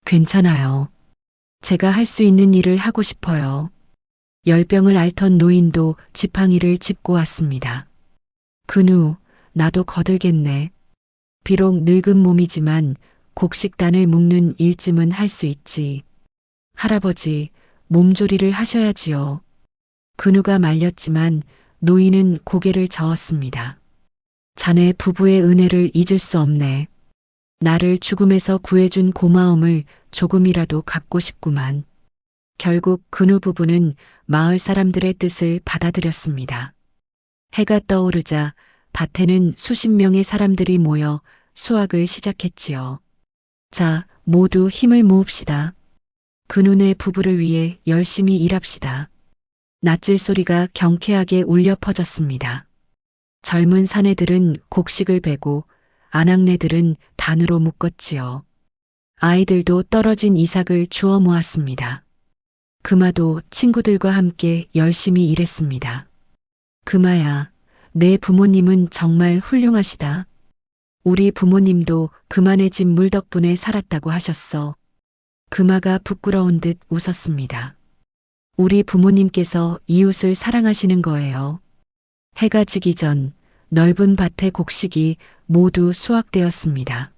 괜찮아요. 제가 할 수 있는 일을 하고 싶어요. 열병을 앓던 노인도 지팡이를 짚고 왔습니다. 근우, 나도 거들겠네. 비록 늙은 몸이지만 곡식단을 묶는 일쯤은 할 수 있지. 할아버지, 몸조리를 하셔야지요. 근우가 말렸지만 노인은 고개를 저었습니다. 자네 부부의 은혜를 잊을 수 없네. 나를 죽음에서 구해준 고마움을 조금이라도 갚고 싶구만. 결국 근우 부부는 마을 사람들의 뜻을 받아들였습니다. 해가 떠오르자 밭에는 수십 명의 사람들이 모여 수확을 시작했지요. 자, 모두 힘을 모읍시다. 근우네 부부를 위해 열심히 일합시다. 낫질 소리가 경쾌하게 울려 퍼졌습니다. 젊은 사내들은 곡식을 베고 아낙네들은 단으로 묶었지요. 아이들도 떨어진 이삭을 주워 모았습니다. 금아도 친구들과 함께 열심히 일했습니다. 금아야, 내 부모님은 정말 훌륭하시다. 우리 부모님도 그만의 집 물 덕분에 살았다고 하셨어. 금아가 부끄러운 듯 웃었습니다. 우리 부모님께서 이웃을 사랑하시는 거예요. 해가 지기 전 넓은 밭의 곡식이 모두 수확되었습니다.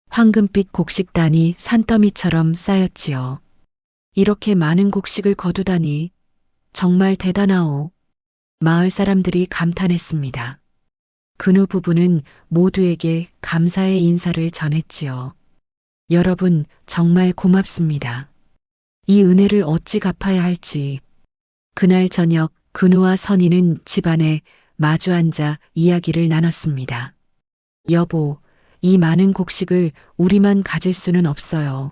황금빛 곡식단이 산더미처럼 쌓였지요. 이렇게 많은 곡식을 거두다니 정말 대단하오. 마을 사람들이 감탄했습니다. 근우 부부는 모두에게 감사의 인사를 전했지요. 여러분 정말 고맙습니다. 이 은혜를 어찌 갚아야 할지. 그날 저녁 근우와 선이는 집안에 마주 앉아 이야기를 나눴습니다. 여보, 이 많은 곡식을 우리만 가질 수는 없어요.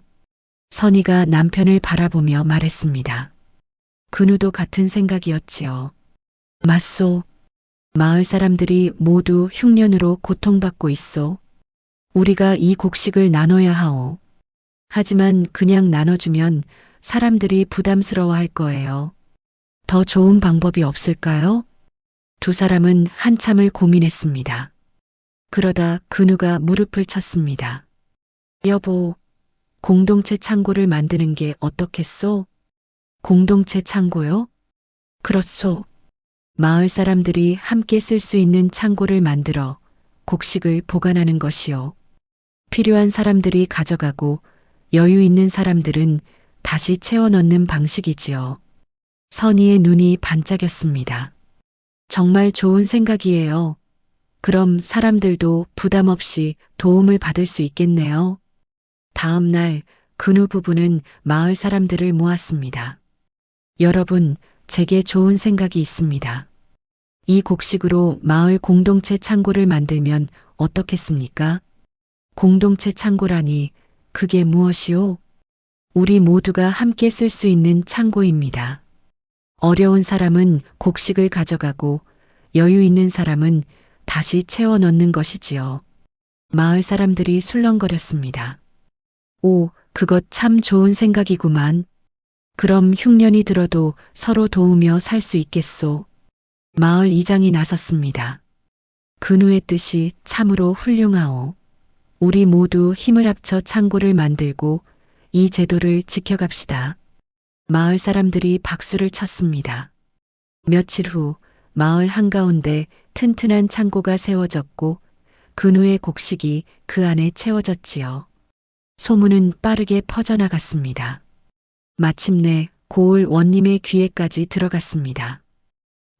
선이가 남편을 바라보며 말했습니다. 근우도 같은 생각이었지요. 맞소. 마을 사람들이 모두 흉년으로 고통받고 있소. 우리가 이 곡식을 나눠야 하오. 하지만 그냥 나눠주면 사람들이 부담스러워할 거예요. 더 좋은 방법이 없을까요? 두 사람은 한참을 고민했습니다. 그러다 근우가 무릎을 쳤습니다. 여보, 공동체 창고를 만드는 게 어떻겠소? 공동체 창고요? 그렇소. 마을 사람들이 함께 쓸 수 있는 창고를 만들어 곡식을 보관하는 것이요. 필요한 사람들이 가져가고 여유 있는 사람들은 다시 채워 넣는 방식이지요. 선희의 눈이 반짝였습니다. 정말 좋은 생각이에요. 그럼 사람들도 부담 없이 도움을 받을 수 있겠네요. 다음 날 근우 부부는 마을 사람들을 모았습니다. 여러분, 제게 좋은 생각이 있습니다. 이 곡식으로 마을 공동체 창고를 만들면 어떻겠습니까? 공동체 창고라니 그게 무엇이오? 우리 모두가 함께 쓸 수 있는 창고입니다. 어려운 사람은 곡식을 가져가고 여유 있는 사람은 다시 채워 넣는 것이지요. 마을 사람들이 술렁거렸습니다. 오, 그것 참 좋은 생각이구만. 그럼 흉년이 들어도 서로 도우며 살 수 있겠소. 마을 이장이 나섰습니다. 근우의 뜻이 참으로 훌륭하오. 우리 모두 힘을 합쳐 창고를 만들고 이 제도를 지켜갑시다. 마을 사람들이 박수를 쳤습니다. 며칠 후 마을 한가운데 튼튼한 창고가 세워졌고 근우의 곡식이 그 안에 채워졌지요. 소문은 빠르게 퍼져나갔습니다. 마침내 고을 원님의 귀에까지 들어갔습니다.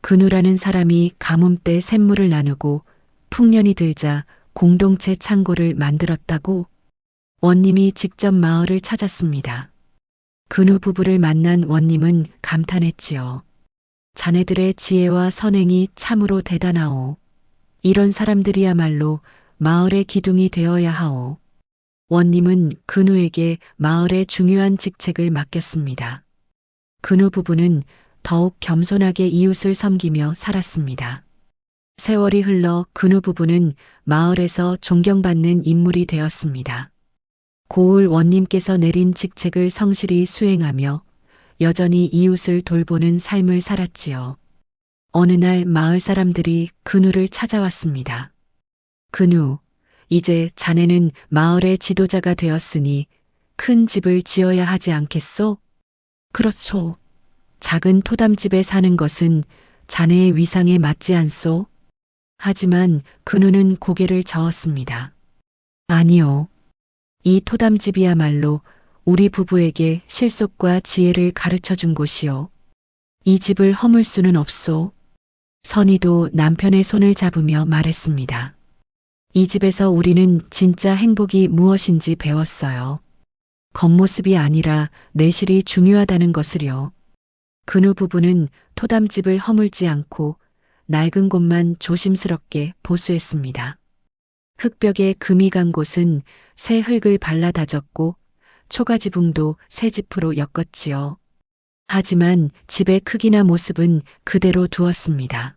근우라는 사람이 가뭄 때 샘물을 나누고 풍년이 들자 공동체 창고를 만들었다고 원님이 직접 마을을 찾았습니다. 근우 부부를 만난 원님은 감탄했지요. 자네들의 지혜와 선행이 참으로 대단하오. 이런 사람들이야말로 마을의 기둥이 되어야 하오. 원님은 근우에게 마을의 중요한 직책을 맡겼습니다. 근우 부부는 더욱 겸손하게 이웃을 섬기며 살았습니다. 세월이 흘러 근우 부부는 마을에서 존경받는 인물이 되었습니다. 고을 원님께서 내린 직책을 성실히 수행하며 여전히 이웃을 돌보는 삶을 살았지요. 어느 날 마을 사람들이 근우를 찾아왔습니다. 근우, 이제 자네는 마을의 지도자가 되었으니 큰 집을 지어야 하지 않겠소? 그렇소. 작은 토담집에 사는 것은 자네의 위상에 맞지 않소? 하지만 근우는 고개를 저었습니다. 아니요. 이 토담집이야말로 우리 부부에게 실속과 지혜를 가르쳐 준 곳이요. 이 집을 허물 수는 없소. 선희도 남편의 손을 잡으며 말했습니다. 이 집에서 우리는 진짜 행복이 무엇인지 배웠어요. 겉모습이 아니라 내실이 중요하다는 것을요. 근우 부부는 토담집을 허물지 않고 낡은 곳만 조심스럽게 보수했습니다. 흙벽에 금이 간 곳은 새 흙을 발라 다졌고 초가지붕도 새 짚으로 엮었지요. 하지만 집의 크기나 모습은 그대로 두었습니다.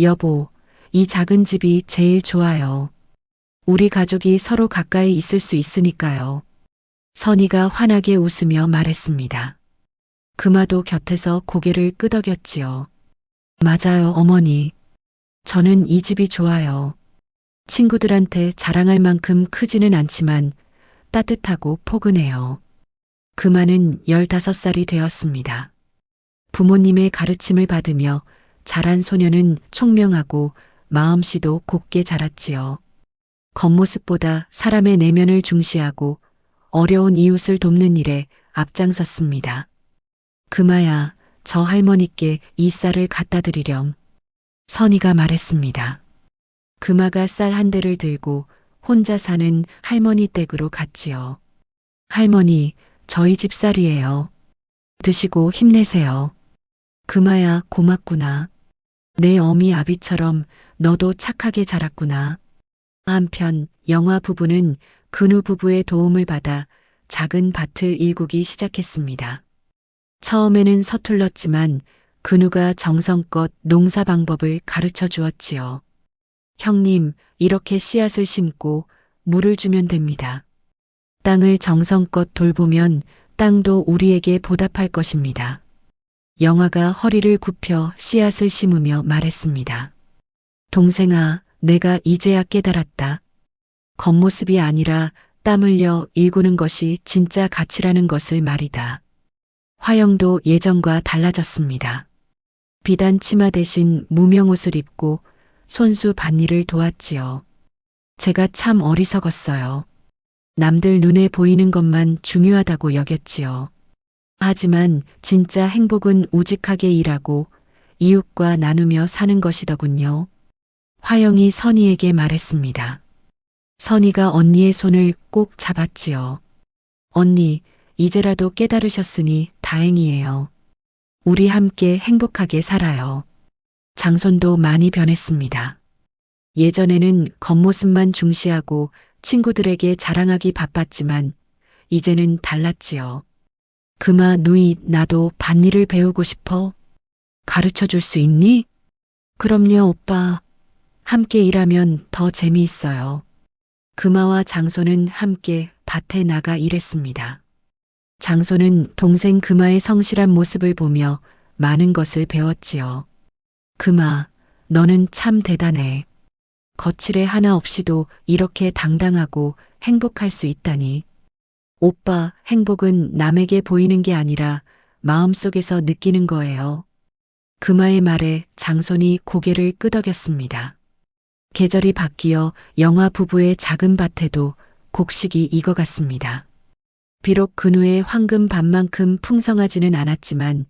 여보, 이 작은 집이 제일 좋아요. 우리 가족이 서로 가까이 있을 수 있으니까요. 선희가 환하게 웃으며 말했습니다. 금화도 곁에서 고개를 끄덕였지요. 맞아요, 어머니. 저는 이 집이 좋아요. 친구들한테 자랑할 만큼 크지는 않지만 따뜻하고 포근해요. 금화는 15살이 되었습니다. 부모님의 가르침을 받으며 자란 소녀는 총명하고 마음씨도 곱게 자랐지요. 겉모습보다 사람의 내면을 중시하고 어려운 이웃을 돕는 일에 앞장섰습니다. 금아야, 저 할머니께 이 쌀을 갖다 드리렴. 선희가 말했습니다. 금아가 쌀 한 대를 들고 혼자 사는 할머니 댁으로 갔지요. 할머니, 저희 집 쌀이에요. 드시고 힘내세요. 금아야, 고맙구나. 내 어미 아비처럼 너도 착하게 자랐구나. 한편 영화 부부는 근우 부부의 도움을 받아 작은 밭을 일구기 시작했습니다. 처음에는 서툴렀지만 근우가 정성껏 농사 방법을 가르쳐 주었지요. 형님, 이렇게 씨앗을 심고 물을 주면 됩니다. 땅을 정성껏 돌보면 땅도 우리에게 보답할 것입니다. 영화가 허리를 굽혀 씨앗을 심으며 말했습니다. 동생아, 내가 이제야 깨달았다. 겉모습이 아니라 땀 흘려 일구는 것이 진짜 가치라는 것을 말이다. 화영도 예전과 달라졌습니다. 비단 치마 대신 무명 옷을 입고 손수 밭일을 도왔지요. 제가 참 어리석었어요. 남들 눈에 보이는 것만 중요하다고 여겼지요. 하지만 진짜 행복은 우직하게 일하고 이웃과 나누며 사는 것이더군요. 화영이 선희에게 말했습니다. 선희가 언니의 손을 꼭 잡았지요. 언니, 이제라도 깨달으셨으니 다행이에요. 우리 함께 행복하게 살아요. 장손도 많이 변했습니다. 예전에는 겉모습만 중시하고 친구들에게 자랑하기 바빴지만 이제는 달랐지요. 금아, 누이, 나도 밭일을 배우고 싶어. 가르쳐 줄 수 있니? 그럼요, 오빠. 함께 일하면 더 재미있어요. 금아와 장손은 함께 밭에 나가 일했습니다. 장손은 동생 금아의 성실한 모습을 보며 많은 것을 배웠지요. 금아, 너는 참 대단해. 거칠애 하나 없이도 이렇게 당당하고 행복할 수 있다니. 오빠, 행복은 남에게 보이는 게 아니라 마음속에서 느끼는 거예요. 금아의 말에 장손이 고개를 끄덕였습니다. 계절이 바뀌어 영화 부부의 작은 밭에도 곡식이 익어갔습니다. 비록 근우의 황금밭만큼 풍성하지는 않았지만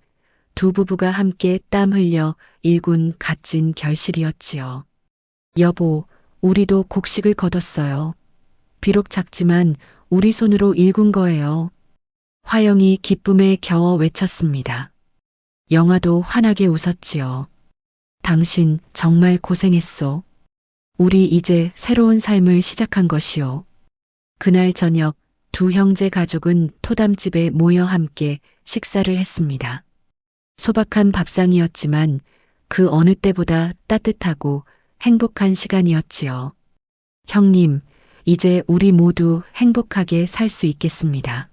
두 부부가 함께 땀 흘려 일군 값진 결실이었지요. 여보, 우리도 곡식을 거뒀어요. 비록 작지만 우리 손으로 일군 거예요. 화영이 기쁨에 겨워 외쳤습니다. 영화도 환하게 웃었지요. 당신 정말 고생했소. 우리 이제 새로운 삶을 시작한 것이요. 그날 저녁 두 형제 가족은 토담집에 모여 함께 식사를 했습니다. 소박한 밥상이었지만 그 어느 때보다 따뜻하고 행복한 시간이었지요. 형님, 이제 우리 모두 행복하게 살 수 있겠습니다.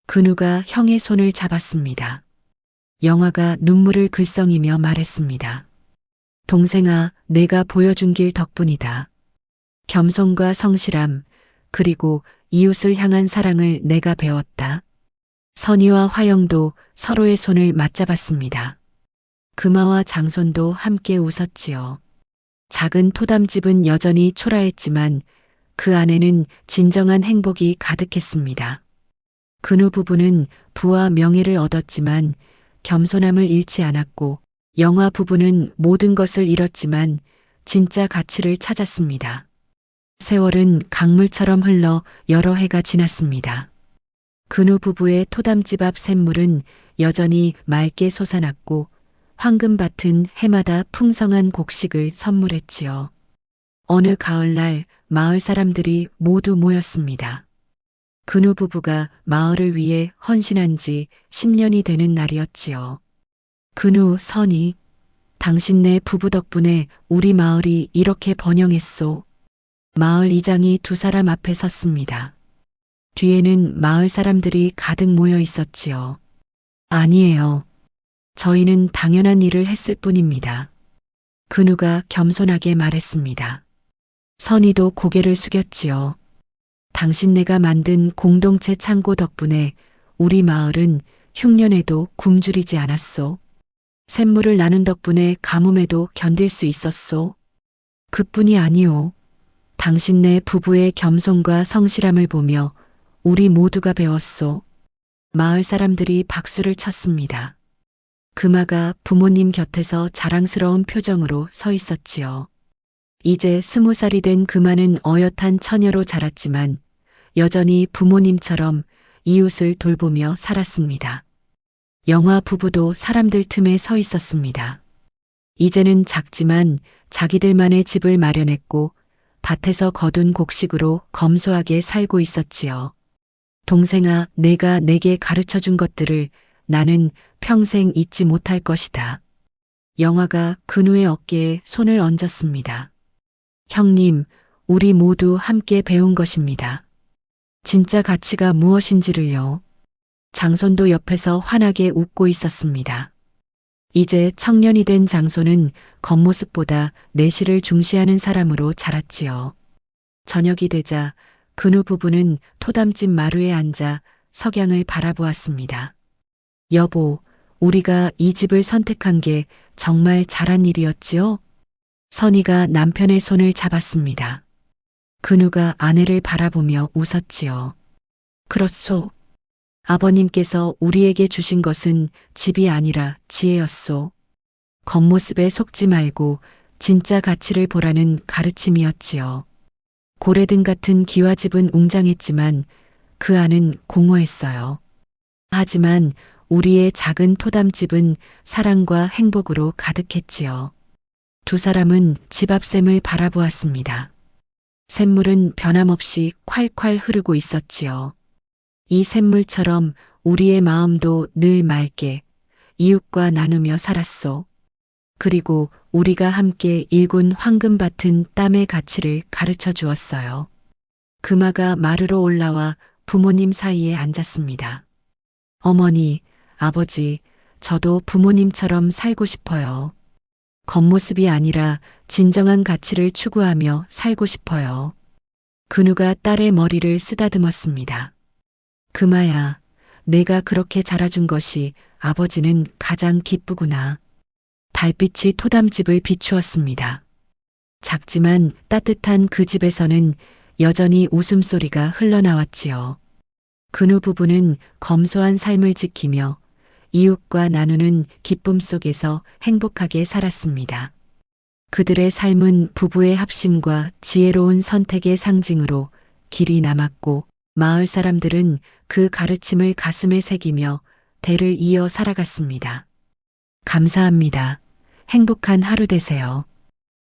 근우가 형의 손을 잡았습니다. 영화가 눈물을 글썽이며 말했습니다. 동생아, 내가 보여준 길 덕분이다. 겸손과 성실함, 그리고 이웃을 향한 사랑을 내가 배웠다. 선희와 화영도 서로의 손을 맞잡았습니다. 금아와 장손도 함께 웃었지요. 작은 토담집은 여전히 초라했지만 그 안에는 진정한 행복이 가득했습니다. 근우 부부는 부와 명예를 얻었지만 겸손함을 잃지 않았고 영화 부부는 모든 것을 잃었지만 진짜 가치를 찾았습니다. 세월은 강물처럼 흘러 여러 해가 지났습니다. 근우 부부의 토담집 앞 샘물은 여전히 맑게 솟아났고 황금밭은 해마다 풍성한 곡식을 선물했지요. 어느 가을날 마을 사람들이 모두 모였습니다. 근우 부부가 마을을 위해 헌신한 지 10년이 되는 날이었지요. 근우, 선희, 당신네 부부 덕분에 우리 마을이 이렇게 번영했소. 마을 이장이 두 사람 앞에 섰습니다. 뒤에는 마을 사람들이 가득 모여 있었지요. 아니에요. 저희는 당연한 일을 했을 뿐입니다. 근우가 겸손하게 말했습니다. 선희도 고개를 숙였지요. 당신네가 만든 공동체 창고 덕분에 우리 마을은 흉년에도 굶주리지 않았소. 샘물을 나눈 덕분에 가뭄에도 견딜 수 있었소. 그뿐이 아니오. 당신네 부부의 겸손과 성실함을 보며 우리 모두가 배웠소. 마을 사람들이 박수를 쳤습니다. 금아가 부모님 곁에서 자랑스러운 표정으로 서 있었지요. 이제 20살이 된 금아는 어엿한 처녀로 자랐지만 여전히 부모님처럼 이웃을 돌보며 살았습니다. 영화 부부도 사람들 틈에 서 있었습니다. 이제는 작지만 자기들만의 집을 마련했고 밭에서 거둔 곡식으로 검소하게 살고 있었지요. 동생아, 내가 내게 가르쳐 준 것들을 나는 평생 잊지 못할 것이다. 영화가 근우의 어깨에 손을 얹었습니다. 형님, 우리 모두 함께 배운 것입니다. 진짜 가치가 무엇인지를요. 장손도 옆에서 환하게 웃고 있었습니다. 이제 청년이 된 장손은 겉모습보다 내실을 중시하는 사람으로 자랐지요. 저녁이 되자 근우 부부는 토담집 마루에 앉아 석양을 바라보았습니다. 여보, 우리가 이 집을 선택한 게 정말 잘한 일이었지요? 선희가 남편의 손을 잡았습니다. 근우가 아내를 바라보며 웃었지요. 그렇소. 아버님께서 우리에게 주신 것은 집이 아니라 지혜였소. 겉모습에 속지 말고 진짜 가치를 보라는 가르침이었지요. 고래등 같은 기와집은 웅장했지만 그 안은 공허했어요. 하지만 우리의 작은 토담집은 사랑과 행복으로 가득했지요. 두 사람은 집 앞 샘을 바라보았습니다. 샘물은 변함없이 콸콸 흐르고 있었지요. 이 샘물처럼 우리의 마음도 늘 맑게 이웃과 나누며 살았소. 그리고 우리가 함께 일군 황금밭은 땀의 가치를 가르쳐 주었어요. 금아가 마루로 올라와 부모님 사이에 앉았습니다. 어머니, 아버지, 저도 부모님처럼 살고 싶어요. 겉모습이 아니라 진정한 가치를 추구하며 살고 싶어요. 근우가 딸의 머리를 쓰다듬었습니다. 금아야, 내가 그렇게 자라준 것이 아버지는 가장 기쁘구나. 달빛이 토담집을 비추었습니다. 작지만 따뜻한 그 집에서는 여전히 웃음소리가 흘러나왔지요. 근우 부부는 검소한 삶을 지키며 이웃과 나누는 기쁨 속에서 행복하게 살았습니다. 그들의 삶은 부부의 합심과 지혜로운 선택의 상징으로 길이 남았고 마을 사람들은 그 가르침을 가슴에 새기며 대를 이어 살아갔습니다. 감사합니다. 행복한 하루 되세요.